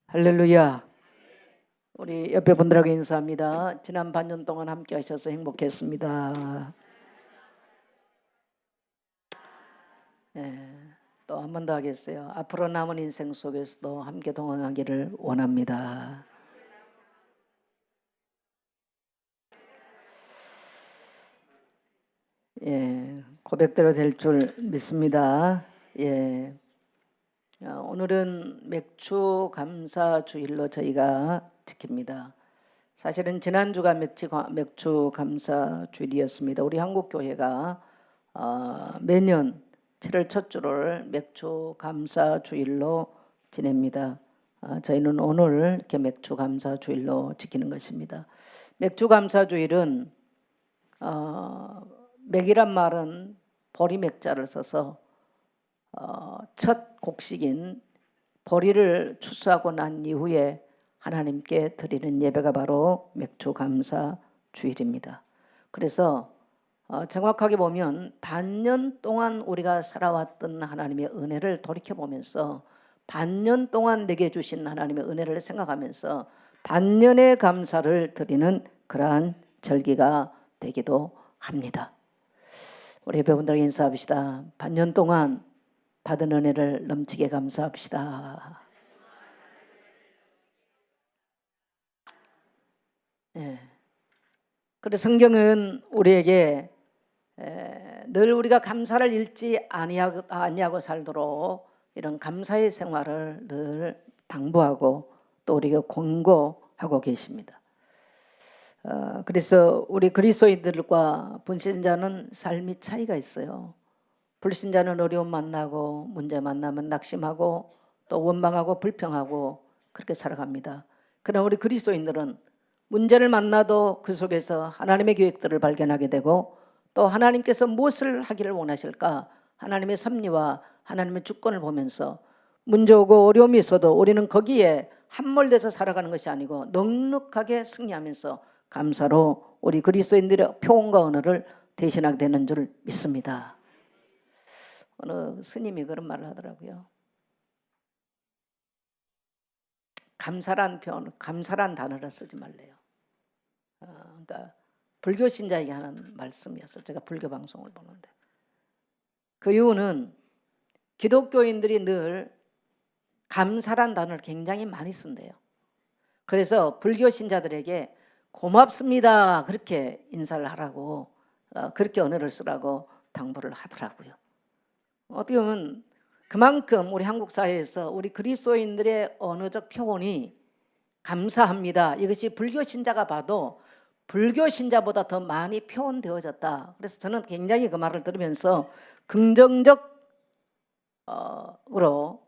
할렐루야. 우리 옆에 분들에게 인사합니다. 지난 반년 동안 함께 하셔서 행복했습니다. 또 한 번 더 하겠어요. 앞으로 남은 인생 속에서도 함께 동행하기를 원합니다. 고백대로 될 줄 믿습니다. 오늘은 맥주 감사 주일로 저희가 지킵니다. 사실은 지난주가 맥주 감사 주일이었습니다. 우리 한국교회가 매년 7월 첫 주를 맥주 감사 주일로 지냅니다. 저희는 오늘 이렇게 맥주 감사 주일로 지키는 것입니다. 맥주 감사 주일은 맥이란 말은 보리 맥자를 써서 첫 곡식인 보리를 추수하고 난 이후에 하나님께 드리는 예배가 바로 맥주 감사 주일입니다. 그래서 정확하게 보면 반년 동안 우리가 살아왔던 하나님의 은혜를 돌이켜보면서 반년 동안 내게 주신 하나님의 은혜를 생각하면서 반년의 감사를 드리는 그러한 절기가 되기도 합니다. 우리 예배분들에게 인사합시다. 반년 동안 받은 은혜를 넘치게 감사합시다. 그래서 성경은 우리에게 늘 우리가 감사를 잃지 아니하고 살도록 이런 감사의 생활을 늘 당부하고 또 우리가 권고하고 계십니다. 그래서 우리 그리스도인들과 불신자는 삶이 차이가 있어요. 불신자는 어려움 만나고 문제 만나면 낙심하고 또 원망하고 불평하고 그렇게 살아갑니다. 그러나 우리 그리스도인들은 문제를 만나도 그 속에서 하나님의 계획들을 발견하게 되고 또 하나님께서 무엇을 하기를 원하실까 하나님의 섭리와 하나님의 주권을 보면서 문제 오고 어려움이 있어도 우리는 거기에 함몰돼서 살아가는 것이 아니고 넉넉하게 승리하면서 감사로 우리 그리스도인들의 표온과 언어를 대신하게 되는 줄 믿습니다. 어느 스님이 그런 말을 하더라고요. 감사란 단어를 쓰지 말래요. 그러니까 불교 신자에게 하는 말씀이었어요. 제가 불교 방송을 보는데 그 이유는 기독교인들이 늘 감사란 단어를 굉장히 많이 쓴대요. 그래서 불교 신자들에게 고맙습니다 그렇게 인사를 하라고 그렇게 언어를 쓰라고 당부를 하더라고요. 어떻게 보면 그만큼 우리 한국 사회에서 우리 그리스도인들의 언어적 표현이 감사합니다 이것이 불교 신자가 봐도 불교 신자보다 더 많이 표현되어졌다. 그래서 저는 굉장히 그 말을 들으면서 긍정적으로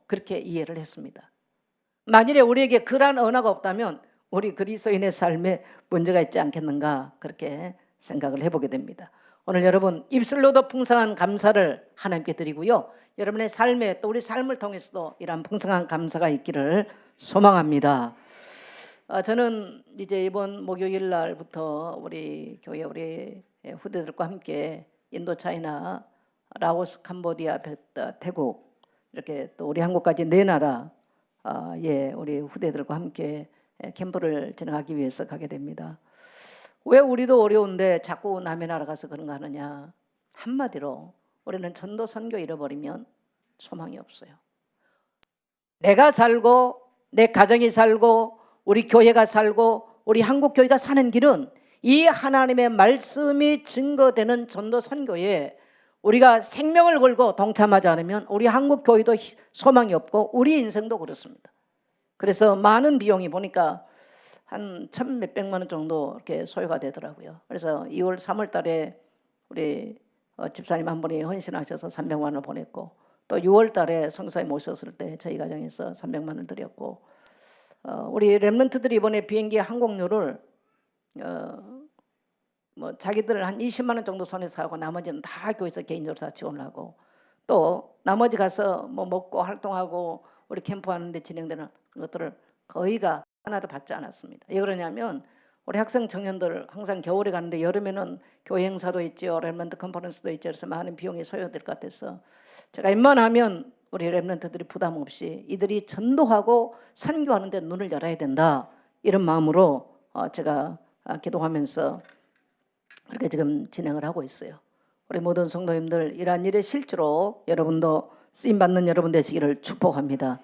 그렇게 이해를 했습니다. 만일에 우리에게 그러한 언어가 없다면 우리 그리스도인의 삶에 문제가 있지 않겠는가 그렇게 생각을 해보게 됩니다. 오늘 여러분 입술로도 풍성한 감사를 하나님께 드리고요. 여러분의 삶에 또 우리 삶을 통해서도 이러한 풍성한 감사가 있기를 소망합니다. 저는 이제 이번 목요일 날부터 우리 교회 우리 후대들과 함께 인도, 차이나, 라오스, 캄보디아, 태국 이렇게 또 우리 한국까지 네 나라 우리 후대들과 함께 캠프를 진행하기 위해서 가게 됩니다. 왜 우리도 어려운데 자꾸 남의 나라 가서 그런가 하느냐. 한마디로 우리는 전도 선교 잃어버리면 소망이 없어요. 내가 살고 내 가정이 살고 우리 교회가 살고 우리 한국교회가 사는 길은 이 하나님의 말씀이 증거되는 전도 선교에 우리가 생명을 걸고 동참하지 않으면 우리 한국교회도 소망이 없고 우리 인생도 그렇습니다. 그래서 많은 비용이 보니까 한 1,000몇백만 원 정도 이렇게 소요가 되더라고요. 그래서 2월 3월 달에 우리 집사님 한 분이 헌신하셔서 300만 원을 보냈고 또 6월 달에 성사님 오셨을 때 저희 가정에서 300만 원을 드렸고 우리 렘넌트들이 이번에 비행기 항공료를 자기들 한 20만 원 정도 손에서 하고 나머지는 다 교회에서 개인적으로 다 지원을 하고 또 나머지 가서 먹고 활동하고 우리 캠프하는 데 진행되는 것들을 거의가 하나도 받지 않았습니다. 왜 그러냐면 우리 학생 청년들 항상 겨울에 가는데 여름에는 교회 행사도 있죠, 렘넌트 컨퍼런스도 있죠. 그래서 많은 비용이 소요될 것 같아서 제가 웬만하면 우리 렘넌트들이 부담 없이 이들이 전도하고 선교하는 데 눈을 열어야 된다, 이런 마음으로 제가 기도하면서 그렇게 지금 진행을 하고 있어요. 우리 모든 성도님들 이러한 일에 실제로 여러분도 쓰임받는 여러분 되시기를 축복합니다.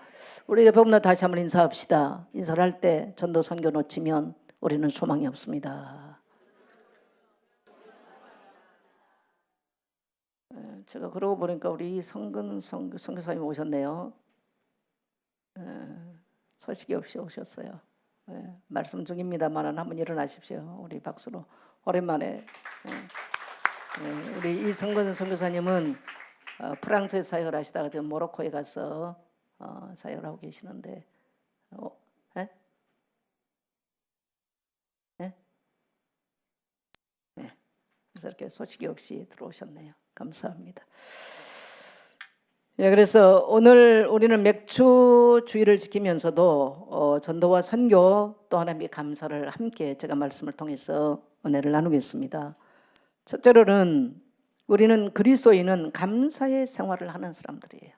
우리 여러분들 다시 한번 인사합시다. 인사를 할 때 전도 선교 놓치면 우리는 소망이 없습니다. 제가 그러고 보니까 우리 성근 선교사님 오셨네요. 소식이 없이 오셨어요. 말씀 중입니다만 한번 일어나십시오. 우리 박수로 오랜만에. 우리 이성근 선교사님은 프랑스에 사역을 하시다가 지금 모로코에 가서 사역을 하고 계시는데 그래서 이렇게 소식이 없이 들어오셨네요. 감사합니다. 그래서 오늘 우리는 맥주 주의를 지키면서도 전도와 선교 또 하나님의 감사를 함께 제가 말씀을 통해서 은혜를 나누겠습니다. 첫째로는 우리는 그리스도인은 감사의 생활을 하는 사람들이에요.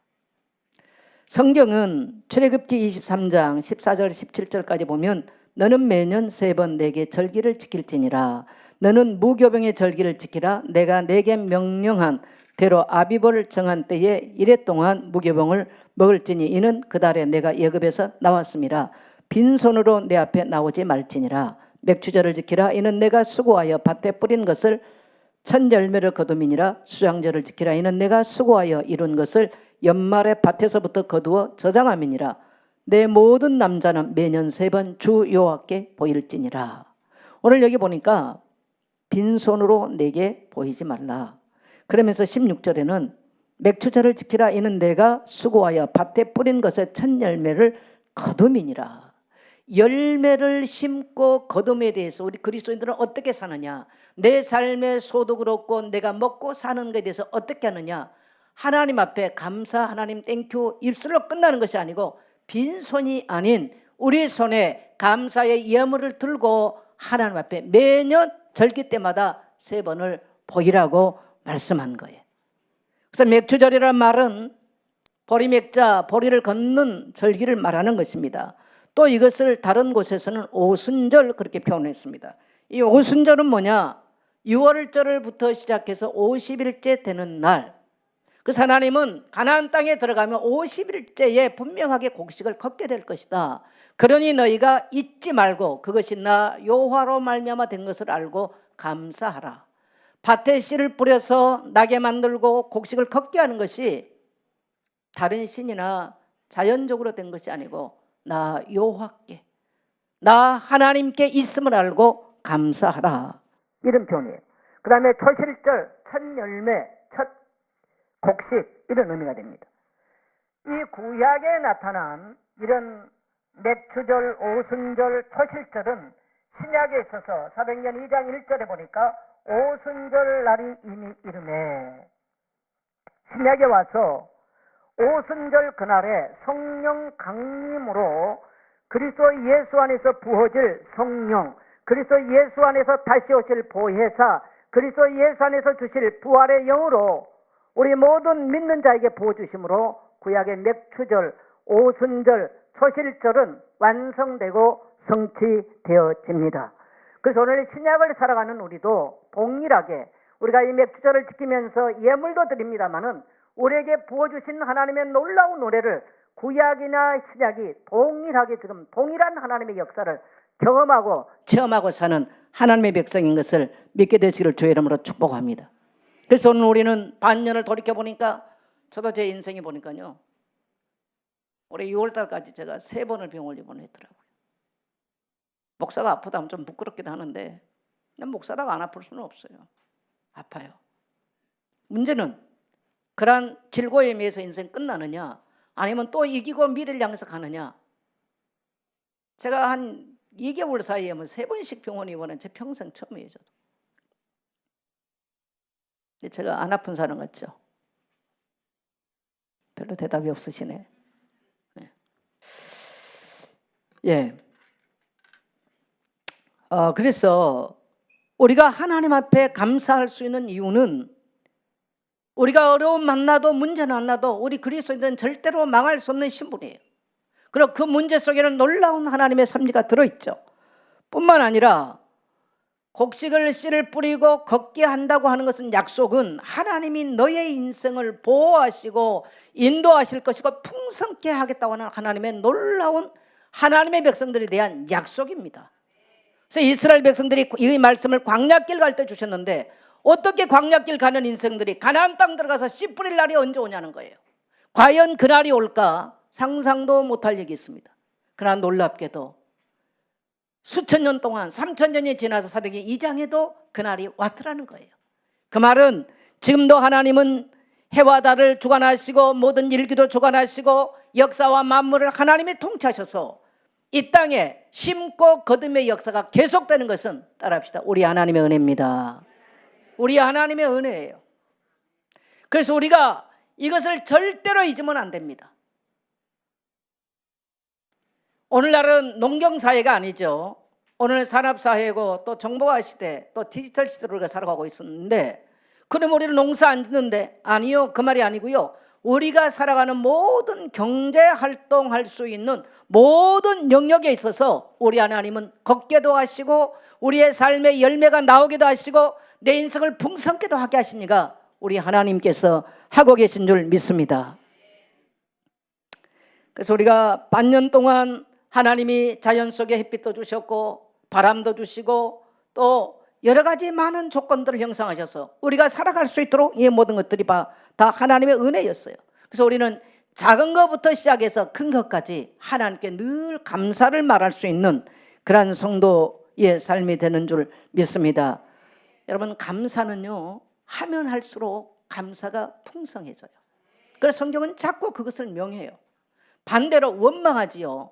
성경은 출애굽기 23장 14절 17절까지 보면 너는 매년 3번 내게 절기를 지킬지니라. 너는 무교병의 절기를 지키라. 내가 내게 명령한 대로 아비벌을 정한 때에 이래 동안 무교병을 먹을지니 이는 그 달에 내가 애굽에서 나왔음이라. 빈손으로 내 앞에 나오지 말지니라. 맥주절을 지키라. 이는 내가 수고하여 밭에 뿌린 것을 첫 열매를 거둠이니라. 수장절을 지키라. 이는 내가 수고하여 이룬 것을 연말에 밭에서부터 거두어 저장함이니라. 내 모든 남자는 매년 3번 주 여호와께 보일지니라. 오늘 여기 보니까 빈손으로 내게 보이지 말라. 그러면서 16절에는 맥주절을 지키라. 이는 내가 수고하여 밭에 뿌린 것의 첫 열매를 거둠이니라. 열매를 심고 거둠에 대해서 우리 그리스도인들은 어떻게 사느냐, 내 삶의 소득을 얻고 내가 먹고 사는 것에 대해서 어떻게 하느냐, 하나님 앞에 감사, 하나님 땡큐 입술로 끝나는 것이 아니고 빈손이 아닌 우리 손에 감사의 예물을 들고 하나님 앞에 매년 절기 때마다 3번을 보이라고 말씀한 거예요. 그래서 맥주절이라는 말은 보리맥자, 보리를 걷는 절기를 말하는 것입니다. 또 이것을 다른 곳에서는 오순절 그렇게 표현했습니다. 이 오순절은 뭐냐? 6월절부터 시작해서 50일째 되는 날. 그래서 하나님은 가나안 땅에 들어가면 50일째에 분명하게 곡식을 걷게 될 것이다. 그러니 너희가 잊지 말고 그것이 나 여호와로 말미암아 된 것을 알고 감사하라. 밭에 씨를 뿌려서 나게 만들고 곡식을 걷게 하는 것이 다른 신이나 자연적으로 된 것이 아니고 나 여호와께, 나 하나님께 있음을 알고 감사하라, 이런 표현이에요. 그 다음에 초실절, 첫 열매, 첫 곡식, 이런 의미가 됩니다. 이 구약에 나타난 이런 맥주절, 오순절, 초실절은 신약에 있어서 사도행전 2장 1절에 보니까 오순절 날이 이미 이르매, 신약에 와서 오순절 그날에 성령 강림으로 그리스도 예수 안에서 부어질 성령, 그리스도 예수 안에서 다시 오실 보혜사, 그리스도 예수 안에서 주실 부활의 영으로 우리 모든 믿는 자에게 부어주심으로 구약의 맥주절, 오순절, 초실절은 완성되고 성취되어집니다. 그래서 오늘 신약을 살아가는 우리도 동일하게 우리가 이 맥주절을 지키면서 예물도 드립니다마는 우리에게 부어주신 하나님의 놀라운 노래를 구약이나 신약이 동일하게 지금 동일한 하나님의 역사를 경험하고 체험하고 사는 하나님의 백성인 것을 믿게 되시기를 주의 이름으로 축복합니다. 그래서 오늘 우리는 반년을 돌이켜보니까 저도 제 인생에 보니까요, 올해 6월달까지 제가 3번을 병원을 입원했더라고요. 목사가 아프다 하면 좀 부끄럽기도 하는데 목사다가 안 아플 수는 없어요. 아파요. 문제는 그러한 질고에 의해서 인생 끝나느냐, 아니면 또 이기고 미래를 향해서 가느냐. 제가 한 2개월 사이에 3번씩 병원 입원은 제 평생 처음이에요. 저도. 근데 제가 안 아픈 사람 같죠? 별로 대답이 없으시네. 네. 예. 그래서 우리가 하나님 앞에 감사할 수 있는 이유는 우리가 어려움 만나도 문제는 만나도 우리 그리스도인들은 절대로 망할 수 없는 신분이에요. 그리고 그 문제 속에는 놀라운 하나님의 섭리가 들어있죠. 뿐만 아니라 곡식을 씨를 뿌리고 걷게 한다고 하는 것은 약속은 하나님이 너의 인생을 보호하시고 인도하실 것이고 풍성케 하겠다고 하는 하나님의 놀라운 하나님의 백성들에 대한 약속입니다. 그래서 이스라엘 백성들이 이 말씀을 광야길 갈 때 주셨는데 어떻게 광야길 가는 인생들이 가나안 땅 들어가서 씨 뿌릴 날이 언제 오냐는 거예요. 과연 그날이 올까 상상도 못할 얘기 있습니다. 그러나 놀랍게도 수천 년 동안 3,000년이 지나서 사도기 2장에도 그날이 왔더라는 거예요. 그 말은 지금도 하나님은 해와 달을 주관하시고 모든 일기도 주관하시고 역사와 만물을 하나님이 통치하셔서 이 땅에 심고 거듭의 역사가 계속되는 것은 따라합시다. 우리 하나님의 은혜입니다. 우리 하나님의 은혜예요. 그래서 우리가 이것을 절대로 잊으면 안 됩니다. 오늘날은 농경사회가 아니죠. 오늘 산업사회고 또 정보화 시대 또 디지털 시대로 우리가 살아가고 있었는데 그럼 우리는 농사 안 짓는데 아니요, 그 말이 아니고요. 우리가 살아가는 모든 경제활동할 수 있는 모든 영역에 있어서 우리 하나님은 걷게도 하시고 우리의 삶의 열매가 나오기도 하시고 내 인생을 풍성케도 하게 하시니까 우리 하나님께서 하고 계신 줄 믿습니다. 그래서 우리가 반년 동안 하나님이 자연 속에 햇빛도 주셨고 바람도 주시고 또 여러 가지 많은 조건들을 형성하셔서 우리가 살아갈 수 있도록 이 모든 것들이 다 하나님의 은혜였어요. 그래서 우리는 작은 것부터 시작해서 큰 것까지 하나님께 늘 감사를 말할 수 있는 그러한 성도의 삶이 되는 줄 믿습니다. 여러분, 감사는요 하면 할수록 감사가 풍성해져요. 그래서 성경은 자꾸 그것을 명해요. 반대로 원망하지요,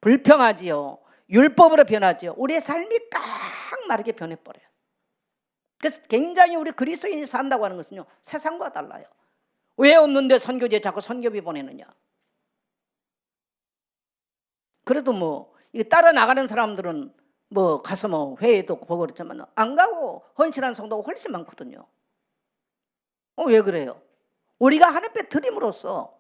불평하지요, 율법으로 변하지요. 우리의 삶이 깡마르게 변해버려요. 그래서 굉장히 우리 그리스도인이 산다고 하는 것은요 세상과 달라요. 왜 없는데 선교지에 자꾸 선교비 보내느냐. 그래도 뭐 이게 따라 나가는 사람들은 뭐 가서 뭐 회의도 보고 그랬지만 안 가고 헌신하는 성도가 훨씬 많거든요. 왜 그래요? 우리가 하나님께 드림으로써,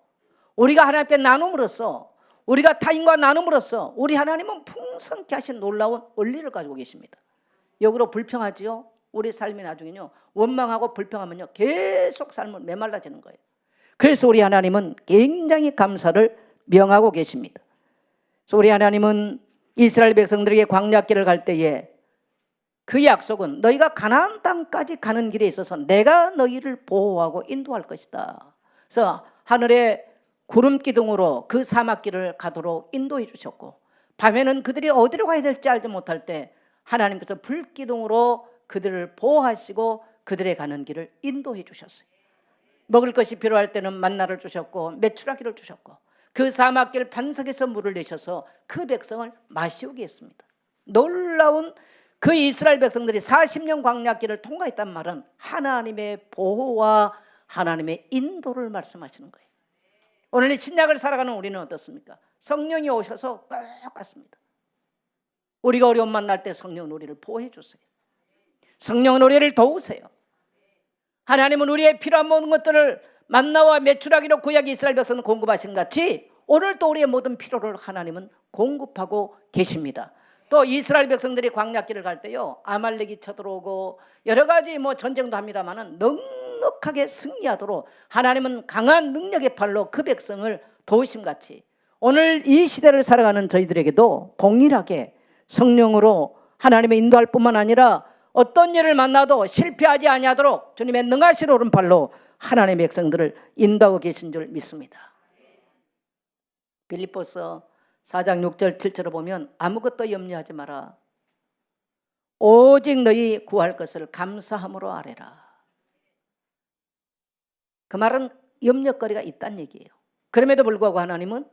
우리가 하나님께 나눔으로써, 우리가 타인과 나눔으로써 우리 하나님은 풍성케 하신 놀라운 원리를 가지고 계십니다. 역으로 불평하지요. 우리 삶이 나중에요 원망하고 불평하면요 계속 삶은 메말라지는 거예요. 그래서 우리 하나님은 굉장히 감사를 명하고 계십니다. 그래서 우리 하나님은 이스라엘 백성들에게 광야길을 갈 때에 그 약속은 너희가 가나안 땅까지 가는 길에 있어서 내가 너희를 보호하고 인도할 것이다. 그래서 하늘에 구름 기둥으로 그 사막길을 가도록 인도해 주셨고 밤에는 그들이 어디로 가야 될지 알지 못할 때 하나님께서 불기둥으로 그들을 보호하시고 그들의 가는 길을 인도해 주셨어요. 먹을 것이 필요할 때는 만나를 주셨고 메추라기를 주셨고 그 사막길 반석에서 물을 내셔서 그 백성을 마시우게 했습니다. 놀라운 그 이스라엘 백성들이 40년 광야길을 통과했단 말은 하나님의 보호와 하나님의 인도를 말씀하시는 거예요. 오늘 이 신약을 살아가는 우리는 어떻습니까? 성령이 오셔서 똑같습니다. 우리가 어려움 만날 때 성령은 우리를 보호해 주세요. 성령은 우리를 도우세요. 하나님은 우리의 필요한 모든 것들을 만나와 메추라기로 구약 이스라엘 백성은 공급하신 같이 오늘도 우리의 모든 필요를 하나님은 공급하고 계십니다. 또 이스라엘 백성들이 광야길을 갈 때요 아말렉이 쳐들어오고 여러 가지 뭐 전쟁도 합니다만은 넉넉하게 승리하도록 하나님은 강한 능력의 팔로 그 백성을 도우심같이 오늘 이 시대를 살아가는 저희들에게도 동일하게 성령으로 하나님의 인도할 뿐만 아니라 어떤 일을 만나도 실패하지 아니하도록 주님의 능하신 오른팔로 하나님의 백성들을 인도하고 계신 줄 믿습니다. 빌립보서 4장 6절 7절을 보면 아무것도 염려하지 마라. 오직 너희 구할 것을 감사함으로 아뢰라. 그 말은 염려거리가 있다는 얘기예요. 그럼에도 불구하고 하나님은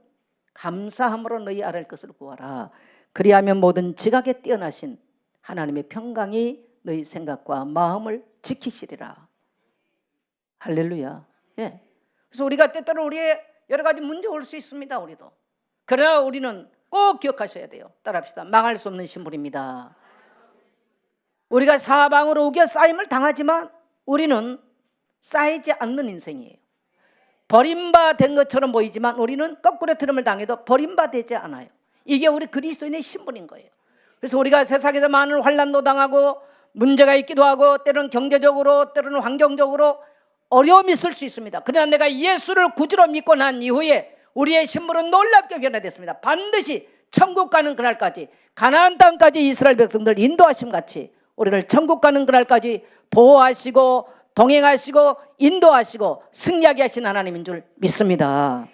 감사함으로 너희 아뢰 것을 구하라. 그리하면 모든 지각에 뛰어나신 하나님의 평강이 너희 생각과 마음을 지키시리라. 할렐루야. 예. 그래서 우리가 때때로 우리의 여러 가지 문제 올 수 있습니다. 우리도. 그러나 우리는 꼭 기억하셔야 돼요. 따라합시다. 망할 수 없는 신분입니다. 우리가 사방으로 우겨 쌓임을 당하지만 우리는 쌓이지 않는 인생이에요. 버림받은 것처럼 보이지만 우리는 거꾸로 트름을 당해도 버림받지 않아요. 이게 우리 그리스도인의 신분인 거예요. 그래서 우리가 세상에서 많은 환난도 당하고 문제가 있기도 하고 때로는 경제적으로 때로는 환경적으로 어려움이 있을 수 있습니다. 그러나 내가 예수를 구주로 믿고 난 이후에 우리의 신분은 놀랍게 변화됐습니다. 반드시 천국 가는 그날까지, 가나안 땅까지 이스라엘 백성들 인도하심 같이 우리를 천국 가는 그날까지 보호하시고 동행하시고 인도하시고 승리하게 하신 하나님인 줄 믿습니다.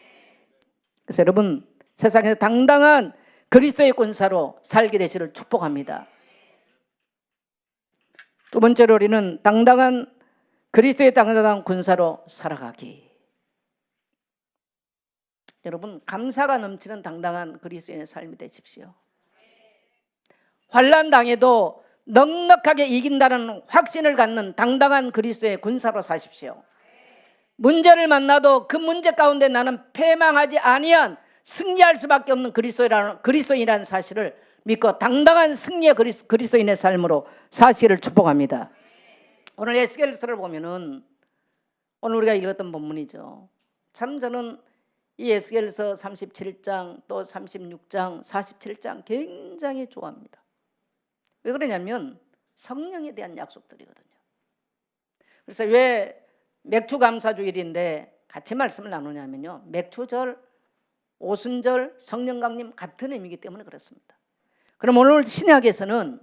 그래서 여러분, 세상에서 당당한 그리스도의 군사로 살게 되시를 축복합니다. 두 번째로 우리는 당당한 그리스도의 당당한 군사로 살아가기. 여러분, 감사가 넘치는 당당한 그리스도인의 삶이 되십시오. 환난 당해도 넉넉하게 이긴다는 확신을 갖는 당당한 그리스도의 군사로 사십시오. 문제를 만나도 그 문제 가운데 나는 패망하지 아니한 승리할 수밖에 없는 그리스도인이라는 사실을 믿고 당당한 승리의 그리스도인의 삶으로 사시기를 축복합니다. 오늘 에스겔서를 보면은 오늘 우리가 읽었던 본문이죠. 참 저는 이 에스겔서 37장 또 36장 47장 굉장히 좋아합니다. 왜 그러냐면 성령에 대한 약속들이거든요. 그래서 왜 맥주감사주일인데 같이 말씀을 나누냐면요, 맥주절, 오순절, 성령강림 같은 의미이기 때문에 그렇습니다. 그럼 오늘 신약에서는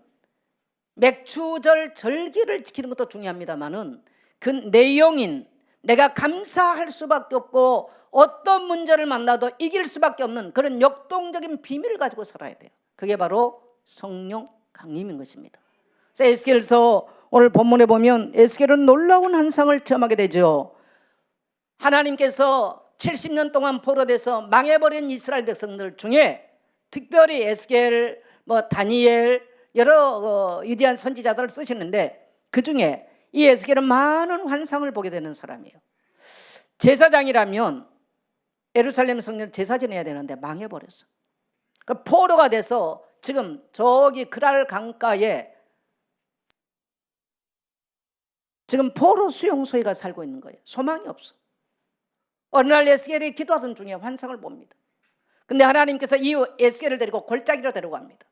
맥주절 절기를 지키는 것도 중요합니다만은 그 내용인 내가 감사할 수밖에 없고 어떤 문제를 만나도 이길 수밖에 없는 그런 역동적인 비밀을 가지고 살아야 돼요. 그게 바로 성령 강림인 것입니다. 그래서 에스겔서 오늘 본문에 보면 에스겔은 놀라운 환상을 체험하게 되죠. 하나님께서 70년 동안 포로돼서 망해버린 이스라엘 백성들 중에 특별히 에스겔, 다니엘 여러 위대한 선지자들을 쓰시는데 그 중에 이 에스겔은 많은 환상을 보게 되는 사람이에요. 제사장이라면 예루살렘 성전을 제사 지내야 되는데 망해버렸어. 그 포로가 돼서 지금 저기 그랄 강가에 지금 포로 수용소에 가 살고 있는 거예요. 소망이 없어. 어느 날 에스겔이 기도하던 중에 환상을 봅니다. 근데 하나님께서 이 에스겔을 데리고 골짜기로 데려갑니다.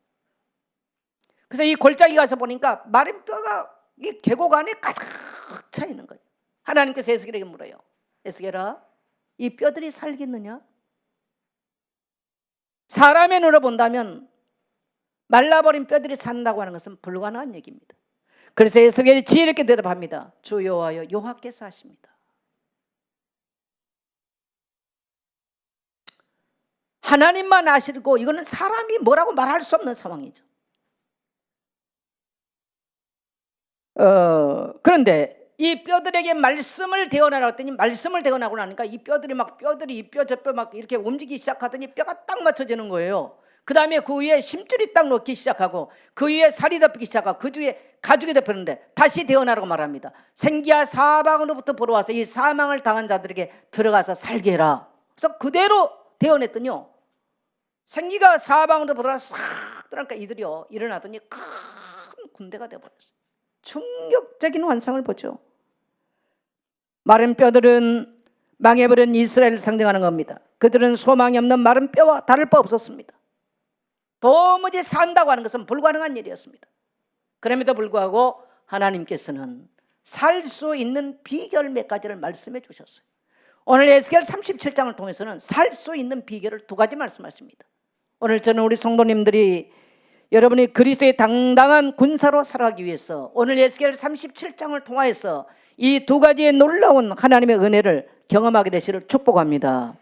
그래서 이 골짜기 가서 보니까 마른 뼈가 이 계곡 안에 가득 차 있는 거예요. 하나님께서 에스겔에게 물어요. 에스겔아, 이 뼈들이 살겠느냐? 사람의 눈으로 본다면 말라버린 뼈들이 산다고 하는 것은 불가능한 얘기입니다. 그래서 에스겔이 지혜롭게 대답합니다. 주 여호와여, 여호와께서 하십니다. 하나님만 아시고 이거는 사람이 뭐라고 말할 수 없는 상황이죠. 그런데 이 뼈들에게 말씀을 대언하라 했더니 말씀을 대언하고 나니까 이 뼈들이 이 뼈 저 뼈 막 이렇게 움직이기 시작하더니 뼈가 딱 맞춰지는 거예요. 그 다음에 그 위에 심줄이 딱 놓기 시작하고 그 위에 살이 덮이기 시작하고 그 위에 가죽이 덮였는데 다시 대언하라고 말합니다. 생기야 사방으로부터 보러 와서 이 사망을 당한 자들에게 들어가서 살게 해라. 그래서 그대로 대언했더니요, 생기가 사방으로 보러 싹 들어가니까 이들이요 일어나더니 큰 군대가 되어버렸어요. 충격적인 환상을 보죠. 마른 뼈들은 망해버린 이스라엘을 상징하는 겁니다. 그들은 소망이 없는 마른 뼈와 다를 바 없었습니다. 도무지 산다고 하는 것은 불가능한 일이었습니다. 그럼에도 불구하고 하나님께서는 살 수 있는 비결 몇 가지를 말씀해 주셨어요. 오늘 에스겔 37장을 통해서는 살 수 있는 비결을 두 가지 말씀하십니다. 오늘 저는 우리 성도님들이 여러분이 그리스도의 당당한 군사로 살아가기 위해서 오늘 에스겔 37장을 통하여서 이 두 가지의 놀라운 하나님의 은혜를 경험하게 되시를 축복합니다.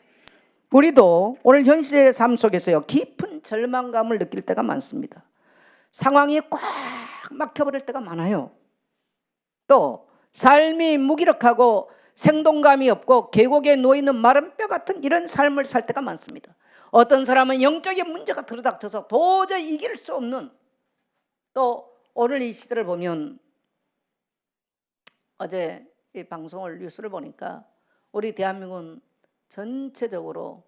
우리도 오늘 현실의 삶 속에서요 깊은 절망감을 느낄 때가 많습니다. 상황이 꽉 막혀버릴 때가 많아요. 또 삶이 무기력하고 생동감이 없고 계곡에 놓이는 마른 뼈 같은 이런 삶을 살 때가 많습니다. 어떤 사람은 영적인 문제가 들어닥쳐서 도저히 이길 수 없는, 또 오늘 이 시대를 보면 어제 이 방송을 뉴스를 보니까 우리 대한민국은 전체적으로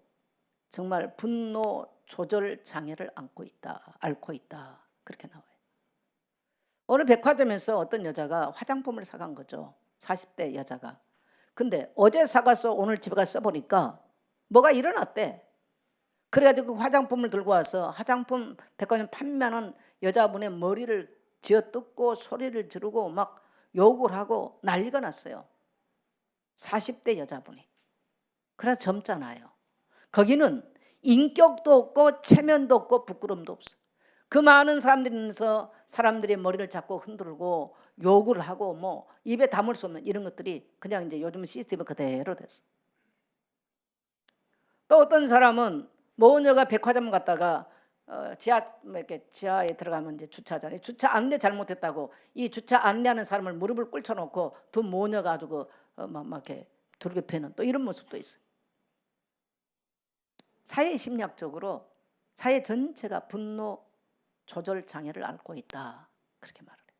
정말 분노 조절 장애를 앓고 있다 그렇게 나와요. 어느 백화점에서 어떤 여자가 화장품을 사간 거죠. 40대 여자가. 근데 어제 사가서 오늘 집에 가서 써보니까 뭐가 일어났대. 그래가지고 그 화장품을 들고 와서 화장품 백화점 판매하는 여자분의 머리를 쥐어뜯고 소리를 지르고 막 욕을 하고 난리가 났어요. 40대 여자분이. 그래서 젊잖아요. 거기는 인격도 없고 체면도 없고 부끄럼도 없어. 그 많은 사람들이면서 사람들의 머리를 잡고 흔들고 욕을 하고 뭐 입에 담을 수 없는 이런 것들이 그냥 이제 요즘 시스템이 그대로 됐어. 또 어떤 사람은 모녀가 백화점 갔다가 지하에 들어가면 이제 주차잖아요. 주차 안내 잘못했다고 이 주차 안내하는 사람을 무릎을 꿇혀놓고 두 모녀가 아주 막 이렇게 두르게 패는 또 이런 모습도 있어요. 사회 심리학적으로 사회 전체가 분노 조절 장애를 앓고 있다 그렇게 말을 해요.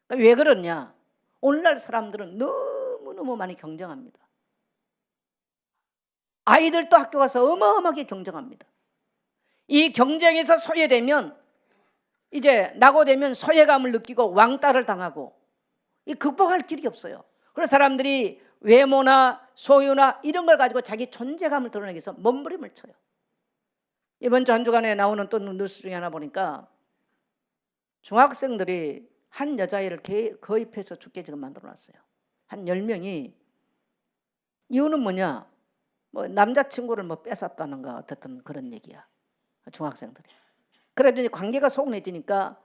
그러니까 왜 그러냐? 오늘날 사람들은 너무너무 많이 경쟁합니다. 아이들도 학교 가서 어마어마하게 경쟁합니다. 이 경쟁에서 소외되면 이제 낙오되면 소외감을 느끼고 왕따를 당하고 이 극복할 길이 없어요. 그래서 사람들이 외모나 소유나 이런 걸 가지고 자기 존재감을 드러내기 위해서 몸부림을 쳐요. 이번 주 한 주간에 나오는 또 뉴스 중에 하나 보니까 중학생들이 한 여자애를 거입해서 죽게 지금 만들어놨어요. 한 10명이. 이유는 뭐냐? 뭐 남자친구를 뭐 뺏었다는가 어쨌든 그런 얘기야. 중학생들이. 그래도 관계가 소원해지니까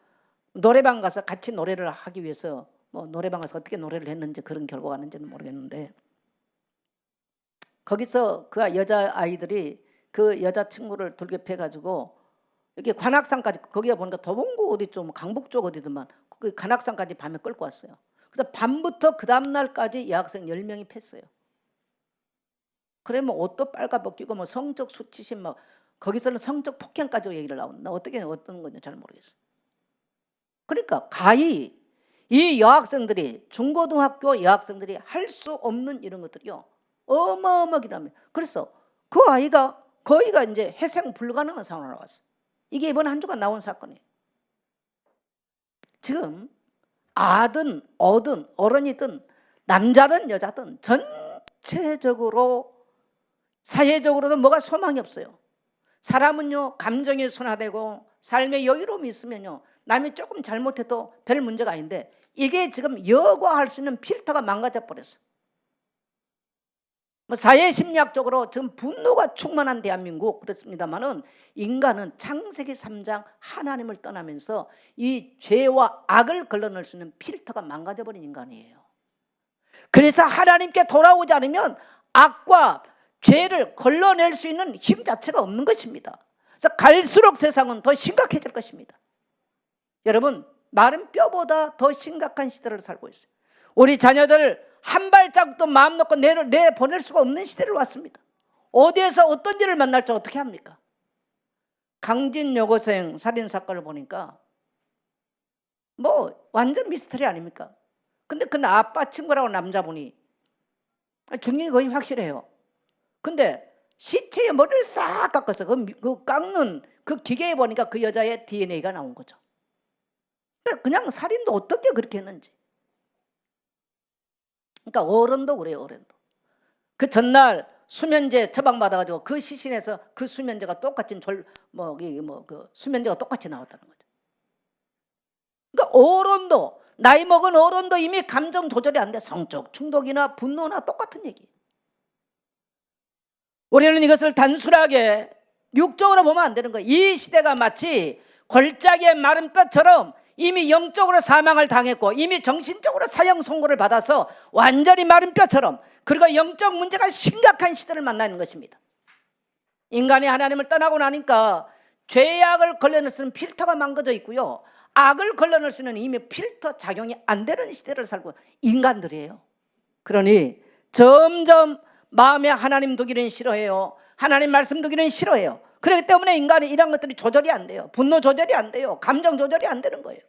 노래방 가서 같이 노래를 하기 위해서 뭐 노래방 가서 어떻게 노래를 했는지 그런 결과가 있는지는 모르겠는데 거기서 그 여자아이들이 그 여자친구를 돌격해 가지고 여기 관악산까지 거기가 보니까 도봉구 어디 좀 강북 쪽 어디더만 그 관악산까지 밤에 끌고 왔어요. 그래서 밤부터 그 다음날까지 여학생 10명이 팼어요. 그래 뭐 옷도 빨가벗기고 뭐 성적 수치심 뭐 거기서는 성적 폭행까지 얘기를 나온다. 어떤 건지 잘 모르겠어요. 그러니까 가히 이 여학생들이 중고등학교 여학생들이 할 수 없는 이런 것들이요 어마어마하게. 그래서 그 아이가 거의가 이제 회생 불가능한 상황으로 나왔어요. 이게 이번 한 주간 나온 사건이에요. 지금 아든 어든 어른이든 남자든 여자든 전체적으로 사회적으로도 뭐가 소망이 없어요. 사람은요 감정이 순화되고 삶의 여유로움이 있으면요 남이 조금 잘못해도 별 문제가 아닌데 이게 지금 여과할 수 있는 필터가 망가져 버렸어. 사회 심리학적으로 지금 분노가 충만한 대한민국 그렇습니다만은 인간은 창세기 3장 하나님을 떠나면서 이 죄와 악을 걸러낼 수 있는 필터가 망가져 버린 인간이에요. 그래서 하나님께 돌아오지 않으면 악과 죄를 걸러낼 수 있는 힘 자체가 없는 것입니다. 그래서 갈수록 세상은 더 심각해질 것입니다. 여러분 마른 뼈보다 더 심각한 시대를 살고 있어요. 우리 자녀들 한 발자국도 마음 놓고 내보낼 수가 없는 시대를 왔습니다. 어디에서 어떤 일을 만날지 어떻게 합니까? 강진 여고생 살인사건을 보니까 뭐 완전 미스터리 아닙니까? 근데 그 아빠 친구라고 남자분이 중력이 거의 확실해요. 근데 시체의 머리를 싹 깎아서 그 깎는 그 기계에 보니까 그 여자의 DNA가 나온 거죠. 그냥 살인도 어떻게 그렇게 했는지. 그러니까 어른도 그래요. 어른도. 그 전날 수면제 처방받아가지고 그 시신에서 그 수면제가 똑같이 그 수면제가 똑같이 나왔다는 거죠. 그러니까 어른도 나이 먹은 어른도 이미 감정 조절이 안 돼. 성적 충동이나 분노나 똑같은 얘기. 우리는 이것을 단순하게 육적으로 보면 안 되는 거예요. 이 시대가 마치 골짜기의 마른 뼈처럼 이미 영적으로 사망을 당했고 이미 정신적으로 사형 선고를 받아서 완전히 마른 뼈처럼 그리고 영적 문제가 심각한 시대를 만나는 것입니다. 인간이 하나님을 떠나고 나니까 죄악을 걸러낼 수 있는 필터가 망가져 있고요. 악을 걸러낼 수 있는 이미 필터 작용이 안 되는 시대를 살고 인간들이에요. 그러니 점점 마음에 하나님 두기는 싫어해요. 하나님 말씀 두기는 싫어해요. 그렇기 때문에 인간이 이런 것들이 조절이 안 돼요. 분노 조절이 안 돼요. 감정 조절이 안 되는 거예요.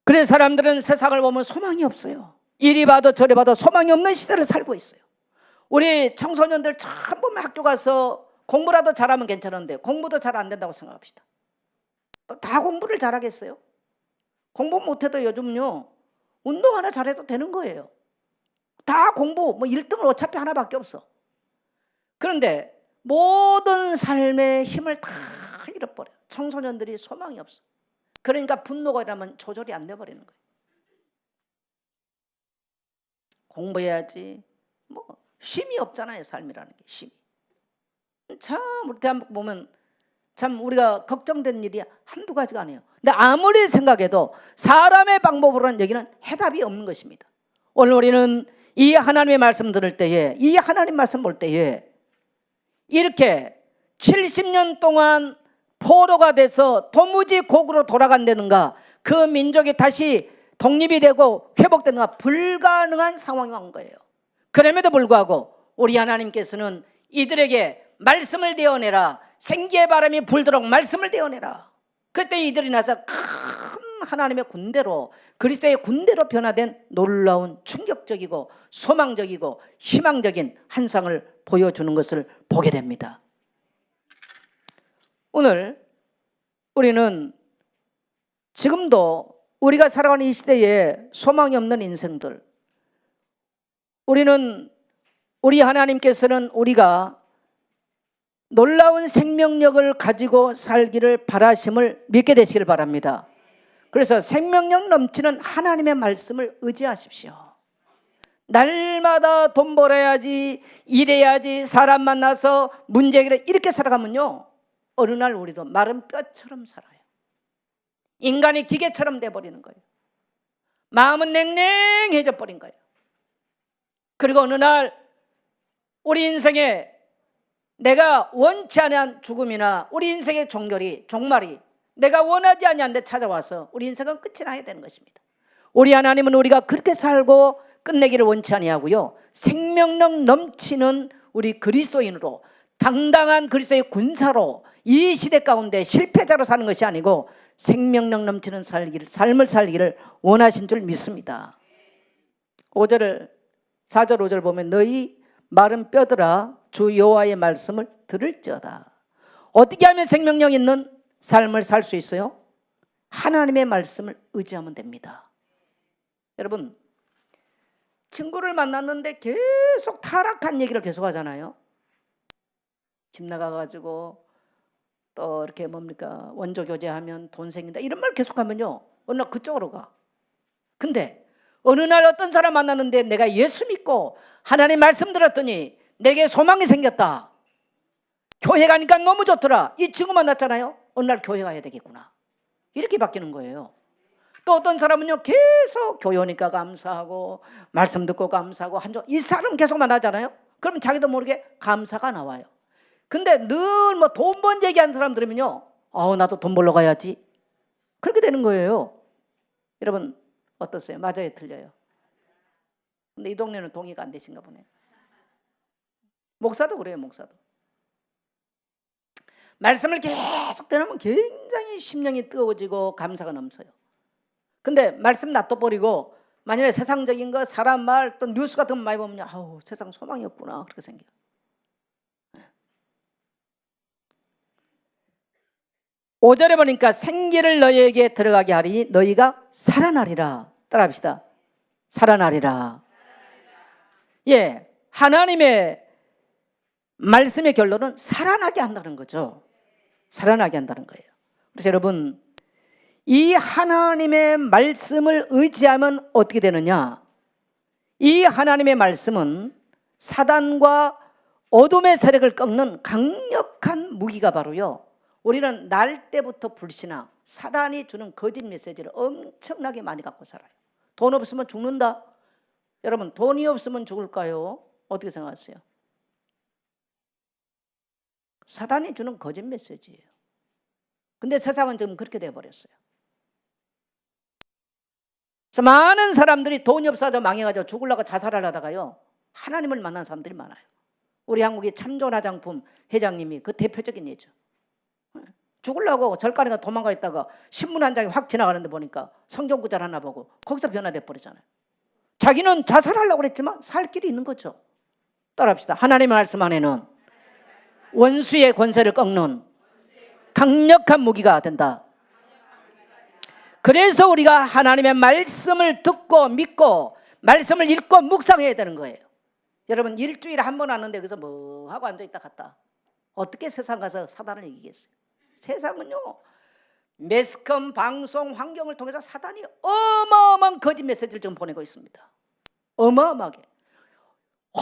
그래서 사람들은 세상을 보면 소망이 없어요. 이리 봐도 저리 봐도 소망이 없는 시대를 살고 있어요. 우리 청소년들 처음 보면 학교 가서 공부라도 잘하면 괜찮은데 공부도 잘 안 된다고 생각합시다. 다 공부를 잘하겠어요? 공부 못해도 요즘요 운동 하나 잘해도 되는 거예요. 다 공부 1등은 어차피 하나밖에 없어. 그런데 모든 삶의 힘을 다 잃어버려요. 청소년들이 소망이 없어. 그러니까 분노가 일어나면 조절이 안 돼버리는 거예요. 공부해야지 쉼이 없잖아요. 삶이라는 게 쉼이. 참 우리 대한민국 보면 참 우리가 걱정된 일이 한두 가지가 아니에요. 근데 아무리 생각해도 사람의 방법으로는 여기는 해답이 없는 것입니다. 오늘 우리는 이 하나님의 말씀 들을 때에, 이 하나님 말씀 볼 때에 이렇게 70년 동안 포로가 돼서 도무지 고국으로 돌아간다는가, 그 민족이 다시 독립이 되고 회복되는가 불가능한 상황이 온 거예요. 그럼에도 불구하고 우리 하나님께서는 이들에게 말씀을 내어내라, 생기의 바람이 불도록 말씀을 내어내라. 그때 이들이 나서 큰 하나님의 군대로, 그리스도의 군대로 변화된 놀라운 충격적이고 소망적이고 희망적인 한상을 보여주는 것을 보게 됩니다. 오늘 우리는 지금도 우리가 살아가는 이 시대에 소망이 없는 인생들, 우리 하나님께서는 우리가 놀라운 생명력을 가지고 살기를 바라심을 믿게 되시길 바랍니다. 그래서 생명력 넘치는 하나님의 말씀을 의지하십시오. 날마다 돈 벌어야지, 일해야지, 사람 만나서 문제 해결해, 이렇게 살아가면요 어느 날 우리도 마른 뼈처럼 살아요. 인간이 기계처럼 돼버리는 거예요. 마음은 냉랭해져 버린 거예요. 그리고 어느 날 우리 인생에 내가 원치 않은 죽음이나 우리 인생의 종말이 내가 원하지 않는데 찾아와서 우리 인생은 끝이 나야 되는 것입니다. 우리 하나님은 우리가 그렇게 살고 끝내기를 원치 아니하고요, 생명력 넘치는 우리 그리스도인으로, 당당한 그리스도의 군사로 이 시대 가운데 실패자로 사는 것이 아니고 생명력 넘치는 삶을 살기를 원하신 줄 믿습니다. 4절 5절 보면 너희 마른 뼈들아 주 여호와의 말씀을 들을지어다. 어떻게 하면 생명력 있는 삶을 살 수 있어요? 하나님의 말씀을 의지하면 됩니다. 여러분, 친구를 만났는데 계속 타락한 얘기를 계속 하잖아요. 집 나가가지고 또 이렇게 원조 교제하면 돈 생긴다, 이런 말 계속하면요 어느 날 그쪽으로 가. 근데 어느 날 어떤 사람 만났는데 내가 예수 믿고 하나님 말씀 들었더니 내게 소망이 생겼다, 교회 가니까 너무 좋더라, 이 친구 만났잖아요. 어느 날 교회 가야 되겠구나, 이렇게 바뀌는 거예요. 또 어떤 사람은요 계속 교회 오니까 감사하고 말씀 듣고 감사하고 이 사람 계속 만나잖아요. 그러면 자기도 모르게 감사가 나와요. 근데 늘 돈 번 얘기하는 사람 들으면요 나도 돈 벌러 가야지, 그렇게 되는 거예요. 여러분 어떠세요? 맞아요, 틀려요? 근데 이 동네는 동의가 안 되신가 보네요. 목사도 그래요. 목사도 말씀을 계속 들으면 굉장히 심령이 뜨거워지고 감사가 넘쳐요. 근데 말씀 놔둬버리고 만약에 세상적인 거, 사람 말, 또 뉴스 같은 거 많이 보면 세상 소망이 없구나, 그렇게 생겨요. 5절에 보니까 생기를 너희에게 들어가게 하리니 너희가 살아나리라. 따라합시다. 살아나리라. 예, 하나님의 말씀의 결론은 살아나게 한다는 거죠. 살아나게 한다는 거예요. 그래서 여러분, 이 하나님의 말씀을 의지하면 어떻게 되느냐? 이 하나님의 말씀은 사단과 어둠의 세력을 꺾는 강력한 무기가 바로요, 우리는 날 때부터 불신앙, 사단이 주는 거짓 메시지를 엄청나게 많이 갖고 살아요. 돈 없으면 죽는다. 여러분, 돈이 없으면 죽을까요? 어떻게 생각하세요? 사단이 주는 거짓 메시지예요. 근데 세상은 지금 그렇게 돼버렸어요. 그래서 많은 사람들이 돈이 없어서 망해가지고 죽으려고 자살을 하다가요 하나님을 만난 사람들이 많아요. 우리 한국의 참좋은 화장품 회장님이 그 대표적인 예죠. 죽으려고 절간에가 도망가 있다가 신문 한 장이 확 지나가는데 보니까 성경 구절 하나 보고 거기서 변화돼 버리잖아요. 자기는 자살하려고 그랬지만 살 길이 있는 거죠. 따라합시다. 하나님의 말씀 안에는 원수의 권세를 꺾는 강력한 무기가 된다. 그래서 우리가 하나님의 말씀을 듣고 믿고 말씀을 읽고 묵상해야 되는 거예요. 여러분 일주일에 한 번 왔는데 그래서 뭐 하고 앉아있다 갔다 어떻게 세상 가서 사단을 이기겠어요? 세상은요 매스컴 방송 환경을 통해서 사단이 어마어마한 거짓 메시지를 지금 보내고 있습니다. 어마어마하게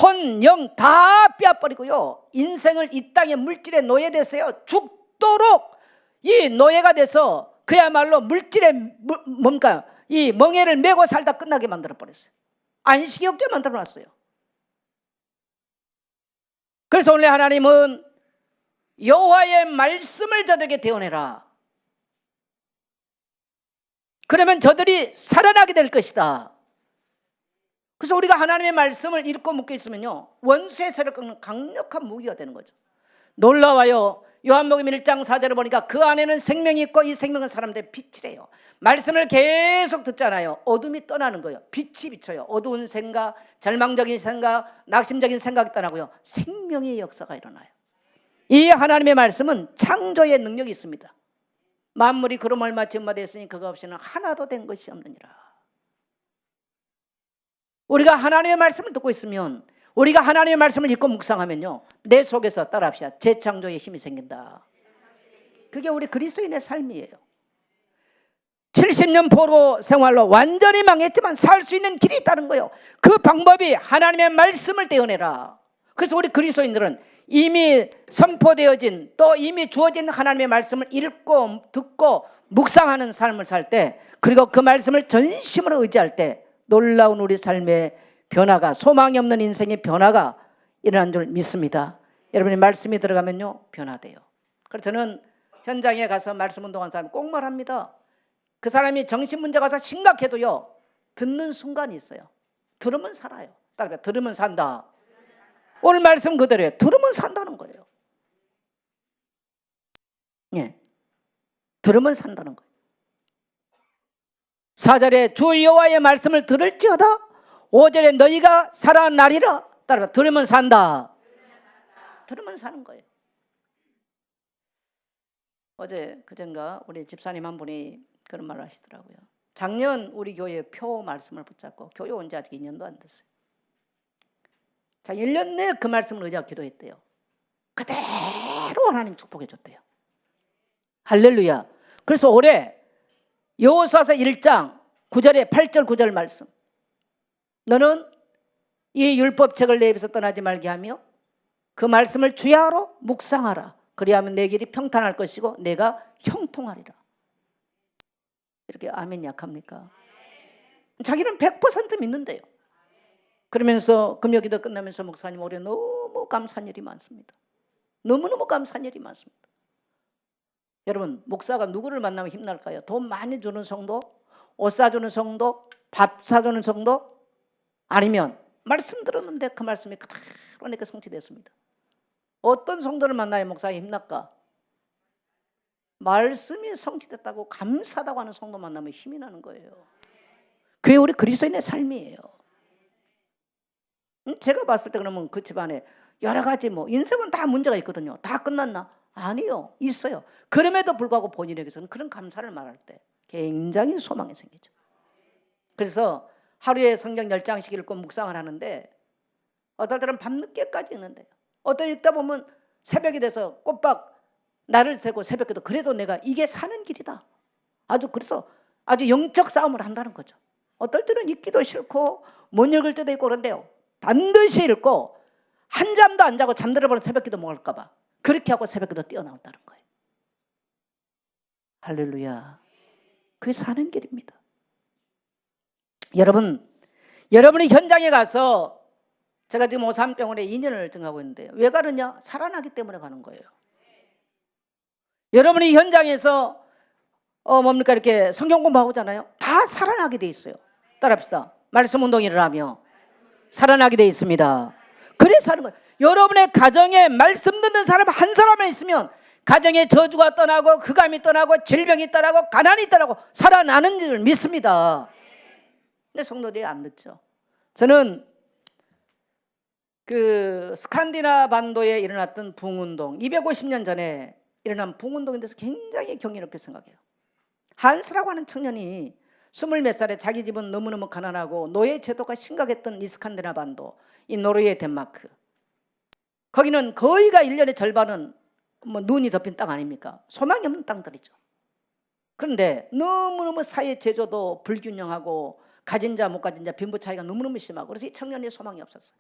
혼, 영 다 빼앗버리고요 인생을 이 땅의 물질에 노예돼서요 죽도록 이 노예가 돼서 그야말로 물질에 뭔가 이 멍에를 메고 살다 끝나게 만들어 버렸어요. 안식이 없게 만들어 놨어요. 그래서 오늘 하나님은 여호와의 말씀을 저들에게 대언해라. 그러면 저들이 살아나게 될 것이다. 그래서 우리가 하나님의 말씀을 읽고 묵고 있으면요 원수의 세력을 꺾는 강력한 무기가 되는 거죠. 놀라워요. 요한복음 1장 4절을 보니까 그 안에는 생명이 있고 이 생명은 사람들의 빛이래요. 말씀을 계속 듣잖아요. 어둠이 떠나는 거예요. 빛이 비쳐요. 어두운 생각, 절망적인 생각, 낙심적인 생각이 떠나고요 생명의 역사가 일어나요. 이 하나님의 말씀은 창조의 능력이 있습니다. 만물이 구름 얼마 지음바 됐으니 그거 없이는 하나도 된 것이 없느니라. 우리가 하나님의 말씀을 듣고 있으면 우리가 하나님의 말씀을 읽고 묵상하면요 내 속에서 따라합시다. 재창조의 힘이 생긴다. 그게 우리 그리스도인의 삶이에요. 70년 포로 생활로 완전히 망했지만 살 수 있는 길이 있다는 거예요. 그 방법이 하나님의 말씀을 떼어내라. 그래서 우리 그리스도인들은 이미 선포되어진 또 이미 주어진 하나님의 말씀을 읽고 듣고 묵상하는 삶을 살 때 그리고 그 말씀을 전심으로 의지할 때 놀라운 우리 삶의 변화가 소망이 없는 인생의 변화가 일어난 줄 믿습니다. 여러분이 말씀이 들어가면요 변화돼요. 그래서 저는 현장에 가서 말씀 운동하는 사람 꼭 말합니다. 그 사람이 정신 문제 가서 심각해도요 듣는 순간이 있어요. 들으면 살아요. 따라서 들으면 산다. 오늘 말씀 그대로예요. 들으면 산다는 거예요. 예, 들으면 산다는 거예요. 4절에 주 여호와의 말씀을 들을지어다 5절에 너희가 살아나리라. 따라서 들으면 산다. 들으면 사는 거예요. 어제 그전가 우리 집사님 한 분이 그런 말을 하시더라고요. 작년 우리 교회 표 말씀을 붙잡고 교회 온 지 아직 2년도 안 됐어요. 자, 1년 내에 그 말씀을 의지하고 기도했대요. 그대로 하나님 축복해 줬대요. 할렐루야. 그래서 올해 여호수아서 1장 9절에 8절 9절 말씀 너는 이 율법책을 내 입에서 떠나지 말게 하며 그 말씀을 주야로 묵상하라. 그리하면 내 길이 평탄할 것이고 내가 형통하리라. 이렇게 아멘 약합니까? 자기는 100% 믿는데요. 그러면서 금요기도 끝나면서 목사님 올해 너무 감사한 일이 많습니다. 너무너무 감사한 일이 많습니다. 여러분 목사가 누구를 만나면 힘날까요? 돈 많이 주는 성도? 옷 사주는 성도? 밥 사주는 성도? 아니면 말씀 들었는데 그 말씀이 그대로 내게 성취됐습니다. 어떤 성도를 만나야 목사가 힘날까? 말씀이 성취됐다고 감사하다고 하는 성도 만나면 힘이 나는 거예요. 그게 우리 그리스도인의 삶이에요. 제가 봤을 때 그러면 그 집안에 여러 가지 뭐 인생은 다 문제가 있거든요. 다 끝났나? 아니요. 있어요. 그럼에도 불구하고 본인에게서는 그런 감사를 말할 때 굉장히 소망이 생기죠. 그래서 하루에 성경 10장씩 읽고 묵상을 하는데 어떨 때는 밤늦게까지 읽는데요. 어떤 읽다 보면 새벽이 돼서 꼬박 날을 새고 새벽에도 그래도 내가 이게 사는 길이다. 그래서 아주 영적 싸움을 한다는 거죠. 어떨 때는 읽기도 싫고 못 읽을 때도 있고 그런데요. 반드시 읽고 한잠도 안 자고 잠들어버려 새벽기도 먹을까 봐 그렇게 하고 새벽기도 뛰어나온다는 거예요. 할렐루야. 그게 사는 길입니다. 여러분이 현장에 가서 제가 지금 오산병원에 2년을 증하고 있는데요. 왜 가느냐? 살아나기 때문에 가는 거예요. 여러분이 현장에서 뭡니까 이렇게 성경 공부하고 잖아요. 다 살아나게 돼 있어요. 따라합시다. 말씀 운동을 하며 살아나게 돼 있습니다. 그래서 하는 거예요. 여러분의 가정에 말씀 듣는 사람 한 사람만 있으면 가정에 저주가 떠나고 흑암이 떠나고 질병이 떠나고 가난이 떠나고 살아나는 줄 믿습니다. 근데 성도들이 안 듣죠. 저는 그 스칸디나 반도에 일어났던 붕운동 250년 전에 일어난 붕운동에 대해서 굉장히 경이롭게 생각해요. 한스라고 하는 청년이 20몇 살에 자기 집은 너무너무 가난하고 노예 제도가 심각했던 이스칸데나 반도, 이 노르웨이, 덴마크, 거기는 거의가 1년의 절반은 뭐 눈이 덮인 땅 아닙니까? 소망이 없는 땅들이죠. 그런데 너무너무 사회 제조도 불균형하고 가진 자 못 가진 자 빈부 차이가 너무너무 심하고, 그래서 이 청년이 소망이 없었어요.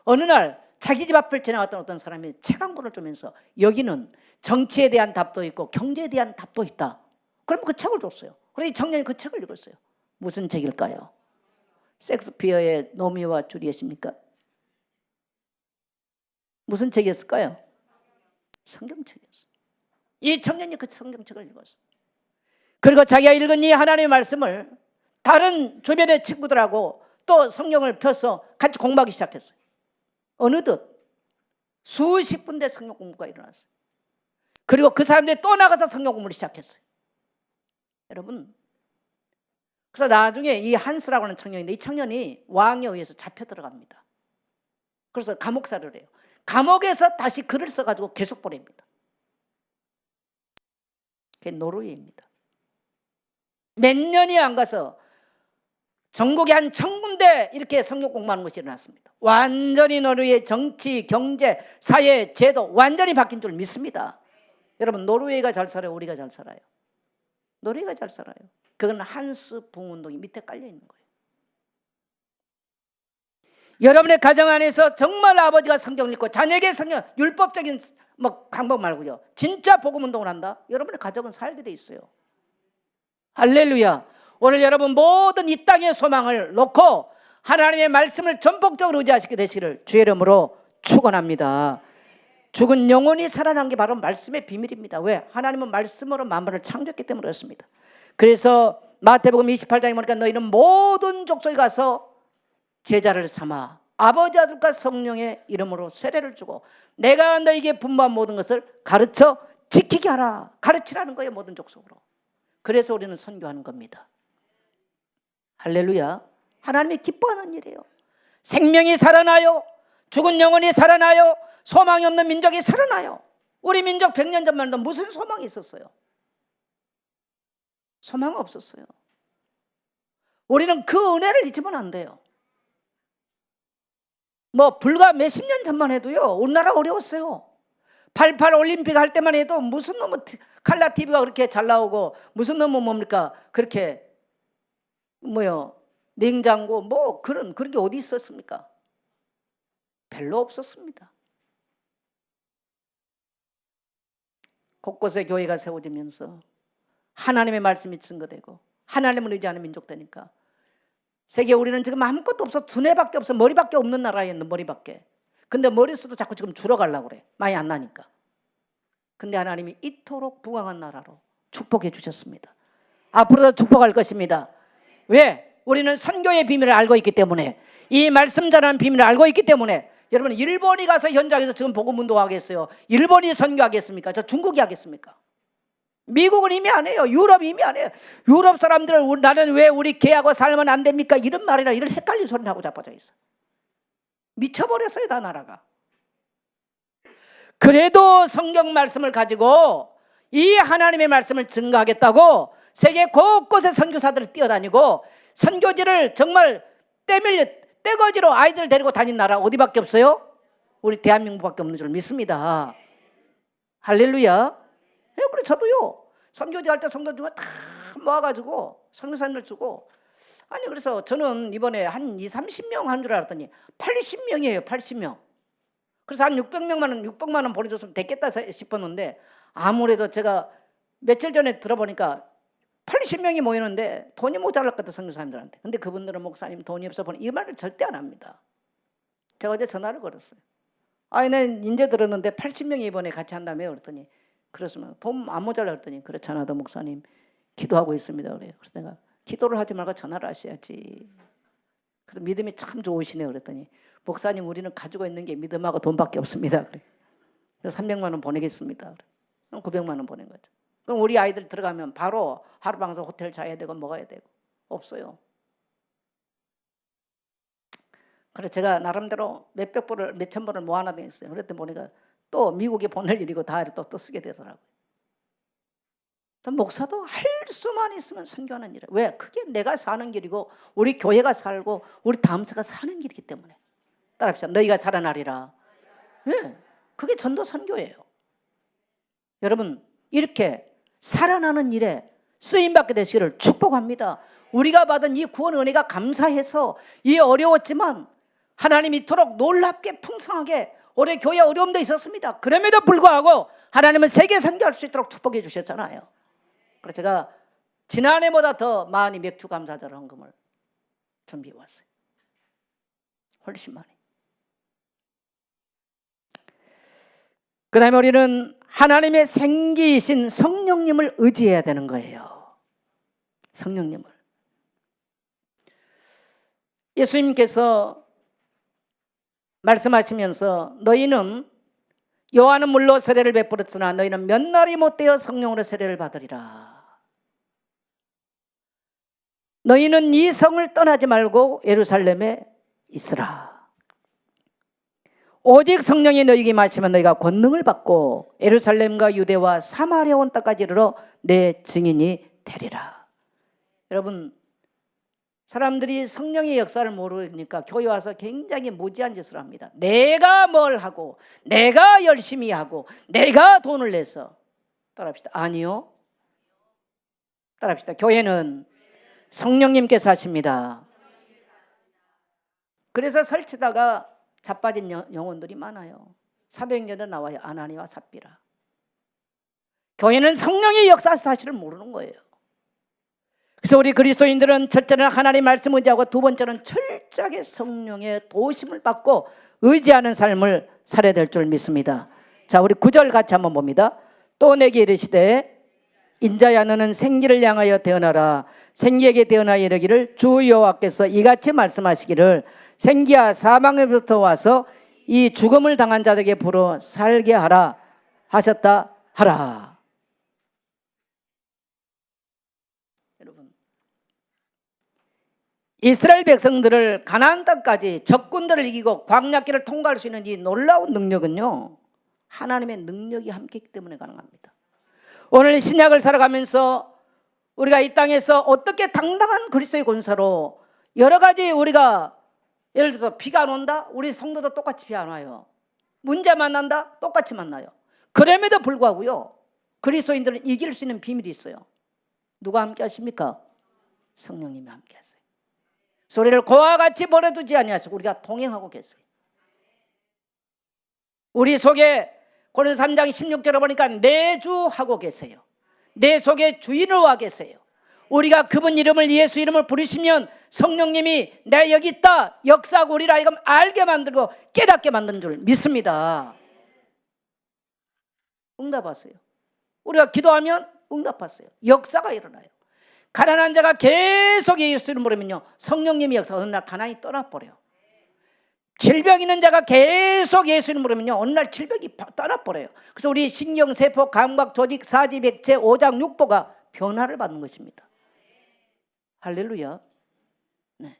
어느 날 자기 집 앞을 지나갔던 어떤 사람이 책 한 권을 주면서 여기는 정치에 대한 답도 있고 경제에 대한 답도 있다. 그럼 그 책을 줬어요. 그래서 이 청년이 그 책을 읽었어요. 무슨 책일까요? 섹스피어의 로미오와 줄리엣입니까? 무슨 책이었을까요? 성경책이었어요. 이 청년이 그 성경책을 읽었어요. 그리고 자기가 읽은 이 하나님의 말씀을 다른 주변의 친구들하고 또 성경을 펴서 같이 공부하기 시작했어요. 어느덧 수십 군데 성경 공부가 일어났어요. 그리고 그 사람들이 또 나가서 성경 공부를 시작했어요. 여러분, 그래서 나중에 이 한스라고 하는 청년인데, 이 청년이 왕에 의해서 잡혀 들어갑니다. 그래서 감옥살이를 해요. 감옥에서 다시 글을 써가지고 계속 보냅니다. 그게 노르웨이입니다. 몇 년이 안 가서 전국에 한 1000군데 이렇게 성경 공부하는 것이 일어났습니다. 완전히 노르웨이의 정치, 경제, 사회, 제도 완전히 바뀐 줄 믿습니다. 여러분, 노르웨이가 잘 살아요? 우리가 잘 살아요? 노르웨이가 잘 살아요. 그건 한스 부흥운동이 밑에 깔려 있는 거예요. 여러분의 가정 안에서 정말 아버지가 성경을 읽고 자녀에게 성경, 율법적인 방법 말고요, 진짜 복음운동을 한다? 여러분의 가정은 살게 돼 있어요. 할렐루야. 오늘 여러분 모든 이 땅의 소망을 놓고 하나님의 말씀을 전폭적으로 의지하시게 되시기를 주의 이름으로 축원합니다. 죽은 영혼이 살아난 게 바로 말씀의 비밀입니다. 왜? 하나님은 말씀으로 만물을 창조했기 때문에 그렇습니다. 그래서 마태복음 28장에 보니까 너희는 모든 족속에 가서 제자를 삼아 아버지, 아들과 성령의 이름으로 세례를 주고 내가 너희에게 분부한 모든 것을 가르쳐 지키게 하라. 가르치라는 거예요, 모든 족속으로. 그래서 우리는 선교하는 겁니다. 할렐루야. 하나님이 기뻐하는 일이에요. 생명이 살아나요. 죽은 영혼이 살아나요. 소망이 없는 민족이 살아나요. 우리 민족 100년 전만 해도 무슨 소망이 있었어요? 소망 없었어요. 우리는 그 은혜를 잊으면 안 돼요. 불과 몇십 년 전만 해도요, 우리나라 어려웠어요. 88 올림픽 할 때만 해도 무슨 놈의 칼라 TV가 그렇게 잘 나오고, 무슨 놈의 뭡니까 그렇게 냉장고 그런 게 어디 있었습니까? 별로 없었습니다. 곳곳에 교회가 세워지면서 하나님의 말씀이 증거되고 하나님을 의지하는 민족 되니까 세계 우리는 지금 아무것도 없어. 두뇌밖에 없어. 머리밖에 없는 나라에 있는 머리밖에. 근데 머릿수도 자꾸 지금 줄어가려고 그래. 많이 안 나니까. 근데 하나님이 이토록 부강한 나라로 축복해 주셨습니다. 앞으로도 축복할 것입니다. 왜? 우리는 선교의 비밀을 알고 있기 때문에, 이 말씀 전하는 비밀을 알고 있기 때문에. 여러분, 일본이 가서 현장에서 지금 복음 운동하겠어요? 일본이 선교하겠습니까? 저 중국이 하겠습니까? 미국은 이미 안 해요. 유럽이 이미 안 해요. 유럽 사람들은 나는 왜 우리 개하고 살면 안 됩니까? 이런 말이나 이런 헷갈린 소리를 하고 자빠져 있어. 미쳐버렸어요, 다 나라가. 그래도 성경 말씀을 가지고 이 하나님의 말씀을 증거하겠다고 세계 곳곳에 선교사들을 뛰어다니고 선교지를 정말 떼거지로 아이들 데리고 다닌 나라 어디밖에 없어요? 우리 대한민국밖에 없는 줄 믿습니다. 할렐루야. 그래, 저도요, 선교지 할 때 성도주가 다 모아가지고 선교사님들 주고, 아니 그래서 저는 이번에 한 20-30명 한 줄 알았더니 80명이에요. 80명. 그래서 한 600만 원 보내줬으면 됐겠다 싶었는데, 아무래도 제가 며칠 전에 들어보니까 80명이 모이는데 돈이 모자랄 것 같아, 선교사님들한테. 근데 그분들은 목사님 돈이 없어 보니 이 말을 절대 안 합니다. 제가 어제 전화를 걸었어요. 아니 난 이제 들었는데 80명이 이번에 같이 한다며. 그랬더니 그랬으면 돈 안 모자라 그랬더니 그렇잖아, 도 목사님 기도하고 있습니다 그래요. 그래서 내가 기도를 하지 말고 전화를 하셔야지. 그래서 믿음이 참 좋으시네요. 그랬더니 목사님 우리는 가지고 있는 게 믿음하고 돈밖에 없습니다 그래. 그래서 300만 원 보내겠습니다. 그럼 900만 원 보낸 거죠. 그럼 우리 아이들 들어가면 바로 하루방송 호텔 자야 되고 먹어야 되고 없어요. 그래서 제가 나름대로 몇천 불을 모아놔뒀어요. 그랬더니 보니까 또 미국에 보낼 일이고 다 또 쓰게 되더라고요. 목사도 할 수만 있으면 선교하는 일이에요. 왜? 그게 내가 사는 길이고 우리 교회가 살고 우리 다음사가 사는 길이기 때문에. 따라합시다. 너희가 살아나리라. 네, 그게 전도 선교예요. 여러분, 이렇게 살아나는 일에 쓰임받게 되시기를 축복합니다. 우리가 받은 이 구원 은혜가 감사해서 이 어려웠지만 하나님이 이토록 놀랍게 풍성하게 올해 교회 어려움도 있었습니다. 그럼에도 불구하고 하나님은 세계 선교할 수 있도록 축복해 주셨잖아요. 그래서 제가 지난해보다 더 많이 맥주 감사절 헌금을 준비해 왔어요. 훨씬 많이. 그 다음에 우리는 하나님의 생기이신 성령님을 의지해야 되는 거예요. 성령님을. 예수님께서 말씀하시면서 너희는 요한은 물로 세례를 베풀었으나 너희는 몇 날이 못되어 성령으로 세례를 받으리라. 너희는 이 성을 떠나지 말고 예루살렘에 있으라. 오직 성령이 너희에게 임하시면 너희가 권능을 받고 예루살렘과 유대와 사마리아 온 땅까지 이르러 내 증인이 되리라. 여러분, 사람들이 성령의 역사를 모르니까 교회 와서 굉장히 무지한 짓을 합니다. 내가 뭘 하고 내가 열심히 하고 내가 돈을 내서. 따라합시다. 아니요. 따라합시다. 교회는 성령님께서 하십니다. 그래서 설치다가 자빠진 영혼들이 많아요. 사도행전에 나와요. 아나니와 삽비라. 교회는 성령의 역사 사실을 모르는 거예요. 그래서 우리 그리스도인들은 첫째는 하나님 말씀 의지하고 두 번째는 철저하게 성령의 도우심을 받고 의지하는 삶을 살아야 될 줄 믿습니다. 자, 우리 9절 같이 한번 봅니다. 또 내게 이르시되 인자야 너는 생기를 향하여 태어나라. 생기에게 태어나 이르기를 주 여호와께서 이같이 말씀하시기를 생기야 사망에부터 와서 이 죽음을 당한 자들에게 불어 살게 하라 하셨다 하라. 여러분, 이스라엘 백성들을 가나안 땅까지 적군들을 이기고 광야길을 통과할 수 있는 이 놀라운 능력은요, 하나님의 능력이 함께했기 때문에 가능합니다. 오늘 신약을 살아가면서 우리가 이 땅에서 어떻게 당당한 그리스도의 권사로 여러 가지 우리가 예를 들어서 비가 안 온다? 우리 성도도 똑같이 비 안 와요. 문제 만난다? 똑같이 만나요. 그럼에도 불구하고요, 그리스도인들은 이길 수 있는 비밀이 있어요. 누가 함께 하십니까? 성령님이 함께 하세요. 소리를 고와 같이 버려두지 아니하시고 우리가 동행하고 계세요. 우리 속에 고린도서 3장 16절에 보니까 내주하고 계세요. 내 속에 주인을 와 계세요. 우리가 그분 이름을, 예수 이름을 부르시면 성령님이 내 여기 있다 역사하고 우리를 하여금 알게 만들고 깨닫게 만든 줄 믿습니다. 응답하세요. 우리가 기도하면 응답하세요. 역사가 일어나요. 가난한 자가 계속 예수 이름을 부르면요, 성령님이 역사, 어느 날 가난이 떠나버려요. 질병 있는 자가 계속 예수 이름을 부르면요, 어느 날 질병이 떠나버려요. 그래서 우리 신경, 세포, 감각, 조직, 사지, 백체, 오장, 육보가 변화를 받는 것입니다. 할렐루야. 네.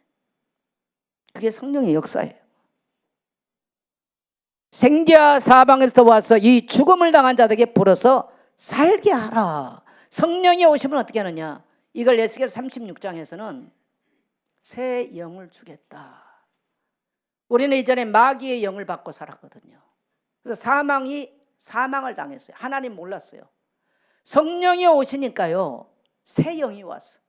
그게 성령의 역사예요. 생기야 사방에서 와서 이 죽음을 당한 자들에게 불어서 살게 하라. 성령이 오시면 어떻게 하느냐? 이걸 에스겔 36장에서는 새 영을 주겠다. 우리는 이전에 마귀의 영을 받고 살았거든요. 그래서 사망을 당했어요. 하나님 몰랐어요. 성령이 오시니까요, 새 영이 왔어.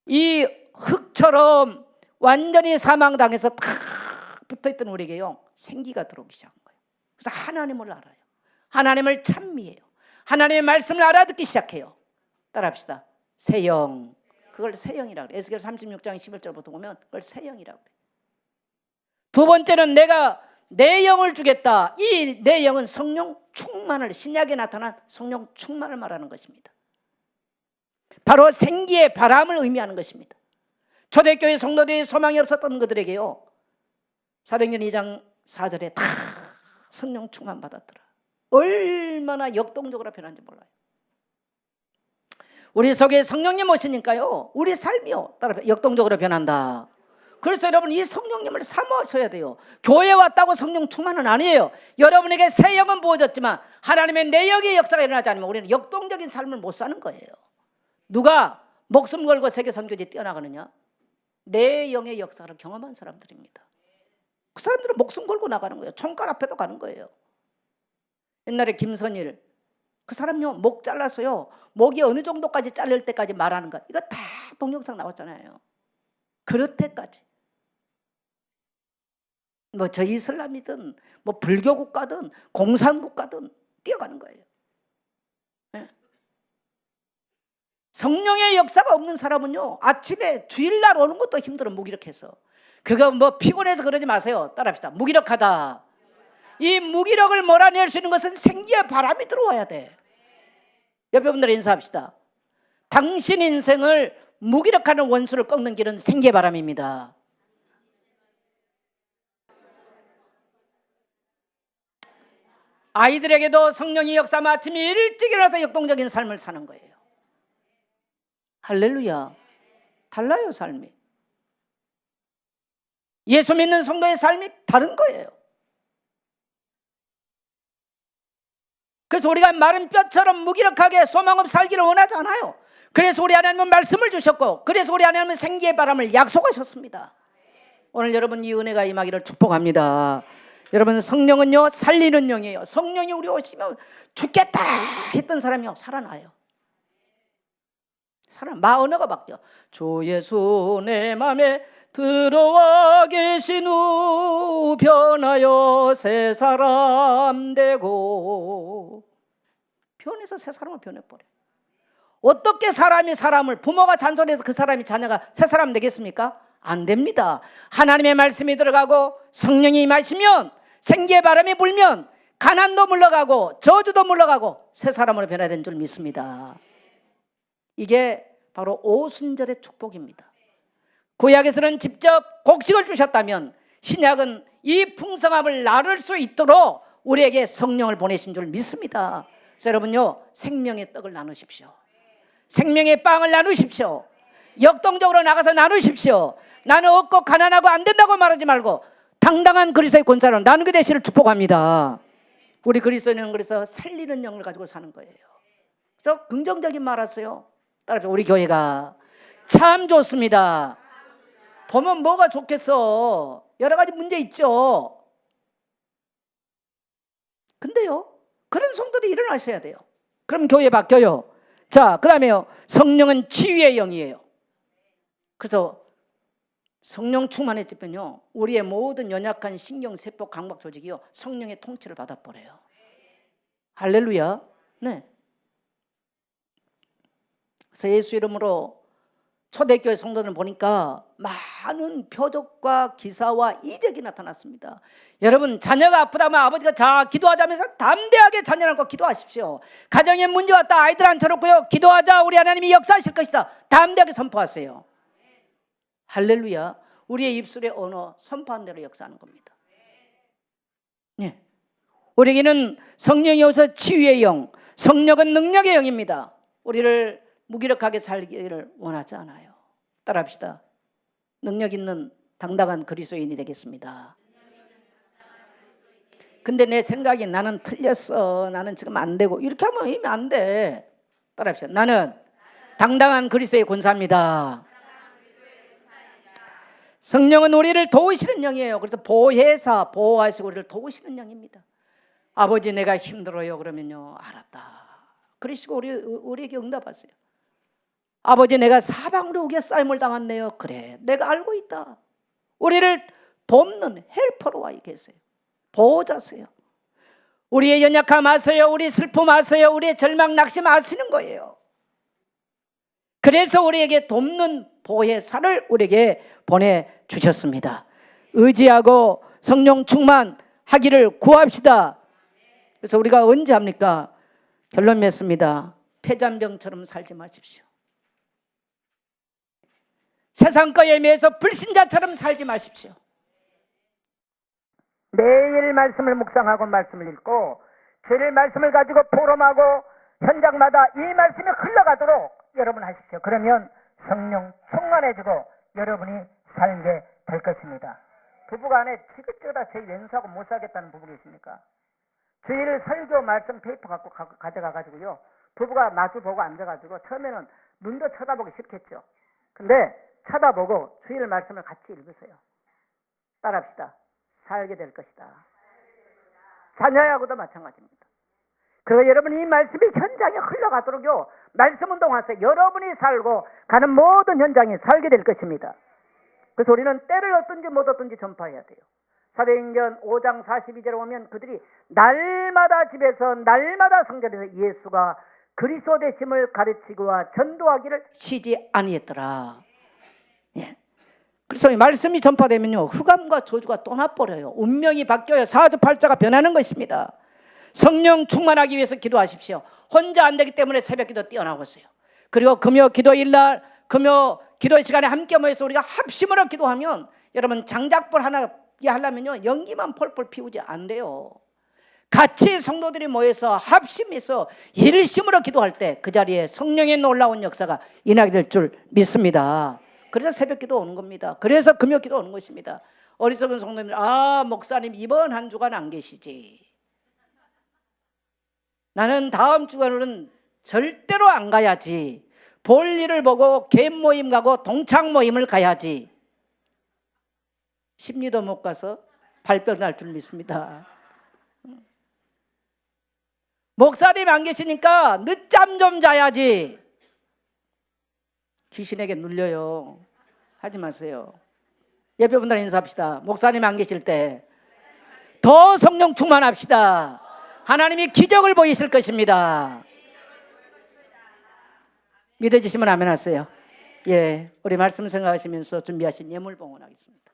이 흙처럼 완전히 사망당해서 탁 붙어있던 우리에게요, 생기가 들어오기 시작한 거예요. 그래서 하나님을 알아요. 하나님을 찬미해요. 하나님의 말씀을 알아듣기 시작해요. 따라합시다. 새 영. 그걸 새 영이라고 그래요. 에스겔 36장 11절부터 보면 그걸 새 영이라고 그래요. 두 번째는 내가 내 영을 주겠다. 이 내 영은 성령 충만을, 신약에 나타난 성령 충만을 말하는 것입니다. 바로 생기의 바람을 의미하는 것입니다. 초대교회 성도들이 소망이 없었던 그들에게요, 사도행전 2장 4절에 다 성령 충만 받았더라. 얼마나 역동적으로 변한지 몰라요. 우리 속에 성령님 오시니까요, 우리 삶이요, 따라 역동적으로 변한다. 그래서 여러분 이 성령님을 사모하셔야 돼요. 교회 왔다고 성령 충만은 아니에요. 여러분에게 새 영은 부어졌지만 하나님의 내역의 역사가 일어나지 않으면 우리는 역동적인 삶을 못 사는 거예요. 누가 목숨 걸고 세계 선교지 뛰어나가느냐? 내 영의 역사를 경험한 사람들입니다. 그 사람들은 목숨 걸고 나가는 거예요. 총칼 앞에도 가는 거예요. 옛날에 김선일 그 사람요 목 잘라서요 목이 어느 정도까지 잘릴 때까지 말하는 거 이거 다 동영상 나왔잖아요. 그럴 때까지 뭐 저 이슬람이든 뭐 불교 국가든 공산 국가든 뛰어가는 거예요. 네. 성령의 역사가 없는 사람은요 아침에 주일날 오는 것도 힘들어. 무기력해서. 그거 뭐 피곤해서 그러지 마세요. 따라합시다. 무기력하다. 이 무기력을 몰아낼 수 있는 것은 생기의 바람이 들어와야 돼. 옆에 분들 인사합시다. 당신 인생을 무기력하는 원수를 꺾는 길은 생기의 바람입니다. 아이들에게도 성령의 역사만 아침에 일찍 일어나서 역동적인 삶을 사는 거예요. 할렐루야. 달라요 삶이. 예수 믿는 성도의 삶이 다른 거예요. 그래서 우리가 마른 뼈처럼 무기력하게 소망 없이 살기를 원하지 않아요. 그래서 우리 하나님은 말씀을 주셨고 그래서 우리 하나님은 생기의 바람을 약속하셨습니다. 오늘 여러분 이 은혜가 임하기를 축복합니다. 여러분 성령은요 살리는 영이에요. 성령이 우리 오시면 죽겠다 했던 사람이요 살아나요. 언어가 바뀌어. 주 예수 내 맘에 들어와 계신 후 변하여 새 사람 되고. 변해서 새 사람을 변해버려. 어떻게 사람이 사람을 부모가 잔소리해서 그 사람이 자녀가 새 사람 되겠습니까? 안 됩니다. 하나님의 말씀이 들어가고 성령이 임하시면 생기의 바람이 불면 가난도 물러가고 저주도 물러가고 새 사람으로 변해야 되는 줄 믿습니다. 이게 바로 오순절의 축복입니다. 구약에서는 직접 곡식을 주셨다면 신약은 이 풍성함을 나눌 수 있도록 우리에게 성령을 보내신 줄 믿습니다. 그래서 여러분요 생명의 떡을 나누십시오. 생명의 빵을 나누십시오. 역동적으로 나가서 나누십시오. 나는 없고 가난하고 안 된다고 말하지 말고 당당한 그리스도의 권사로 나누게 되시를 축복합니다. 우리 그리스도인은 그래서 살리는 영을 가지고 사는 거예요. 그래서 긍정적인 말 하세요. 따라서 우리 교회가 참 좋습니다. 보면 뭐가 좋겠어. 여러 가지 문제 있죠. 근데요 그런 성도들이 일어나셔야 돼요. 그럼 교회 바뀌어요. 자, 그 다음에요 성령은 치유의 영이에요. 그래서 성령 충만해지면요 우리의 모든 연약한 신경, 세포, 감각 조직이요 성령의 통치를 받아버려요. 할렐루야. 네. 그래서 예수 이름으로 초대교회 성도들 보니까 많은 표적과 기사와 이적이 나타났습니다. 여러분 자녀가 아프다면 아버지가 자 기도하자면서 담대하게 자녀를 안고 기도하십시오. 가정에 문제 왔다 아이들 앉혀놓고요 기도하자 우리 하나님이 역사하실 것이다 담대하게 선포하세요. 할렐루야. 우리의 입술의 언어 선포한 대로 역사하는 겁니다. 네. 우리에게는 성령이 오셔서 치유의 영, 성령은 능력의 영입니다. 우리를 무기력하게 살기를 원하지 않아요. 따라합시다. 능력 있는 당당한 그리스도인이 되겠습니다. 근데 내 생각이 나는 틀렸어. 나는 지금 안 되고 이렇게 하면 이미 안 돼. 따라합시다. 나는 당당한 그리스도의 권사입니다. 성령은 우리를 도우시는 영이에요. 그래서 보혜사, 보호하시고 우리를 도우시는 영입니다. 아버지 내가 힘들어요. 그러면요 알았다. 그러시고 우리에게 응답하세요. 아버지 내가 사방으로 우겨싸임을 당했네요. 그래 내가 알고 있다. 우리를 돕는 헬퍼로 와 계세요. 보호자세요. 우리의 연약함 아세요. 우리 슬픔 아세요. 우리의 절망 낙심 아시는 거예요. 그래서 우리에게 돕는 보혜사를 우리에게 보내주셨습니다. 의지하고 성령 충만하기를 구합시다. 그래서 우리가 언제 합니까? 결론 맺습니다. 폐잔병처럼 살지 마십시오. 세상 거에 매여서 불신자처럼 살지 마십시오. 매일 말씀을 묵상하고 말씀을 읽고 주일 말씀을 가지고 포럼하고 현장마다 이 말씀이 흘러가도록 여러분 하십시오. 그러면 성령 충만해지고 여러분이 살게 될 것입니다. 부부간에 지긋지긋하게 제 연수하고 못 살겠다는 부부 계십니까? 주일 설교 말씀 페이퍼 갖고 가져가가지고요. 부부가 마주보고 앉아가지고 처음에는 눈도 쳐다보기 싫겠죠. 근데 쳐다보고 주일 말씀을 같이 읽으세요. 따라합시다. 살게 될 것이다. 자녀하고도 마찬가지입니다. 그리고 여러분이 이 말씀이 현장에 흘러가도록요. 말씀 운동하세요. 여러분이 살고 가는 모든 현장에 살게 될 것입니다. 그래서 우리는 때를 얻든지 못 얻든지 전파해야 돼요. 사도행전 5장 42절에 보면 그들이 날마다 집에서 날마다 성전에서 예수가 그리스도 되심을 가르치고와 전도하기를 쉬지 아니했더라. 예. 그래서 이 말씀이 전파되면요, 흑암과 저주가 떠나버려요. 운명이 바뀌어요. 사주팔자가 변하는 것입니다. 성령 충만하기 위해서 기도하십시오. 혼자 안 되기 때문에 새벽기도 뛰어나고 있어요. 그리고 금요 기도일 날, 금요 기도의 시간에 함께 모여서 우리가 합심으로 기도하면, 여러분 장작불 하나 하려면요 연기만 펄펄 피우지 안 돼요. 같이 성도들이 모여서 합심해서 일심으로 기도할 때 그 자리에 성령의 놀라운 역사가 일어나게 될 줄 믿습니다. 그래서 새벽기도 오는 겁니다. 그래서 금요기도 오는 것입니다. 어리석은 성도님들, 아 목사님 이번 한 주간 안 계시지. 나는 다음 주간은 절대로 안 가야지. 볼 일을 보고 개인 모임 가고 동창 모임을 가야지. 심리도 못 가서 발병 날 줄 믿습니다. 목사님 안 계시니까 늦잠 좀 자야지. 귀신에게 눌려요. 하지 마세요. 예배분들 인사합시다. 목사님 안 계실 때 더 성령 충만합시다. 하나님이 기적을 보이실 것입니다. 믿어지시면 아멘 하세요. 예, 우리 말씀 생각하시면서 준비하신 예물 봉헌하겠습니다.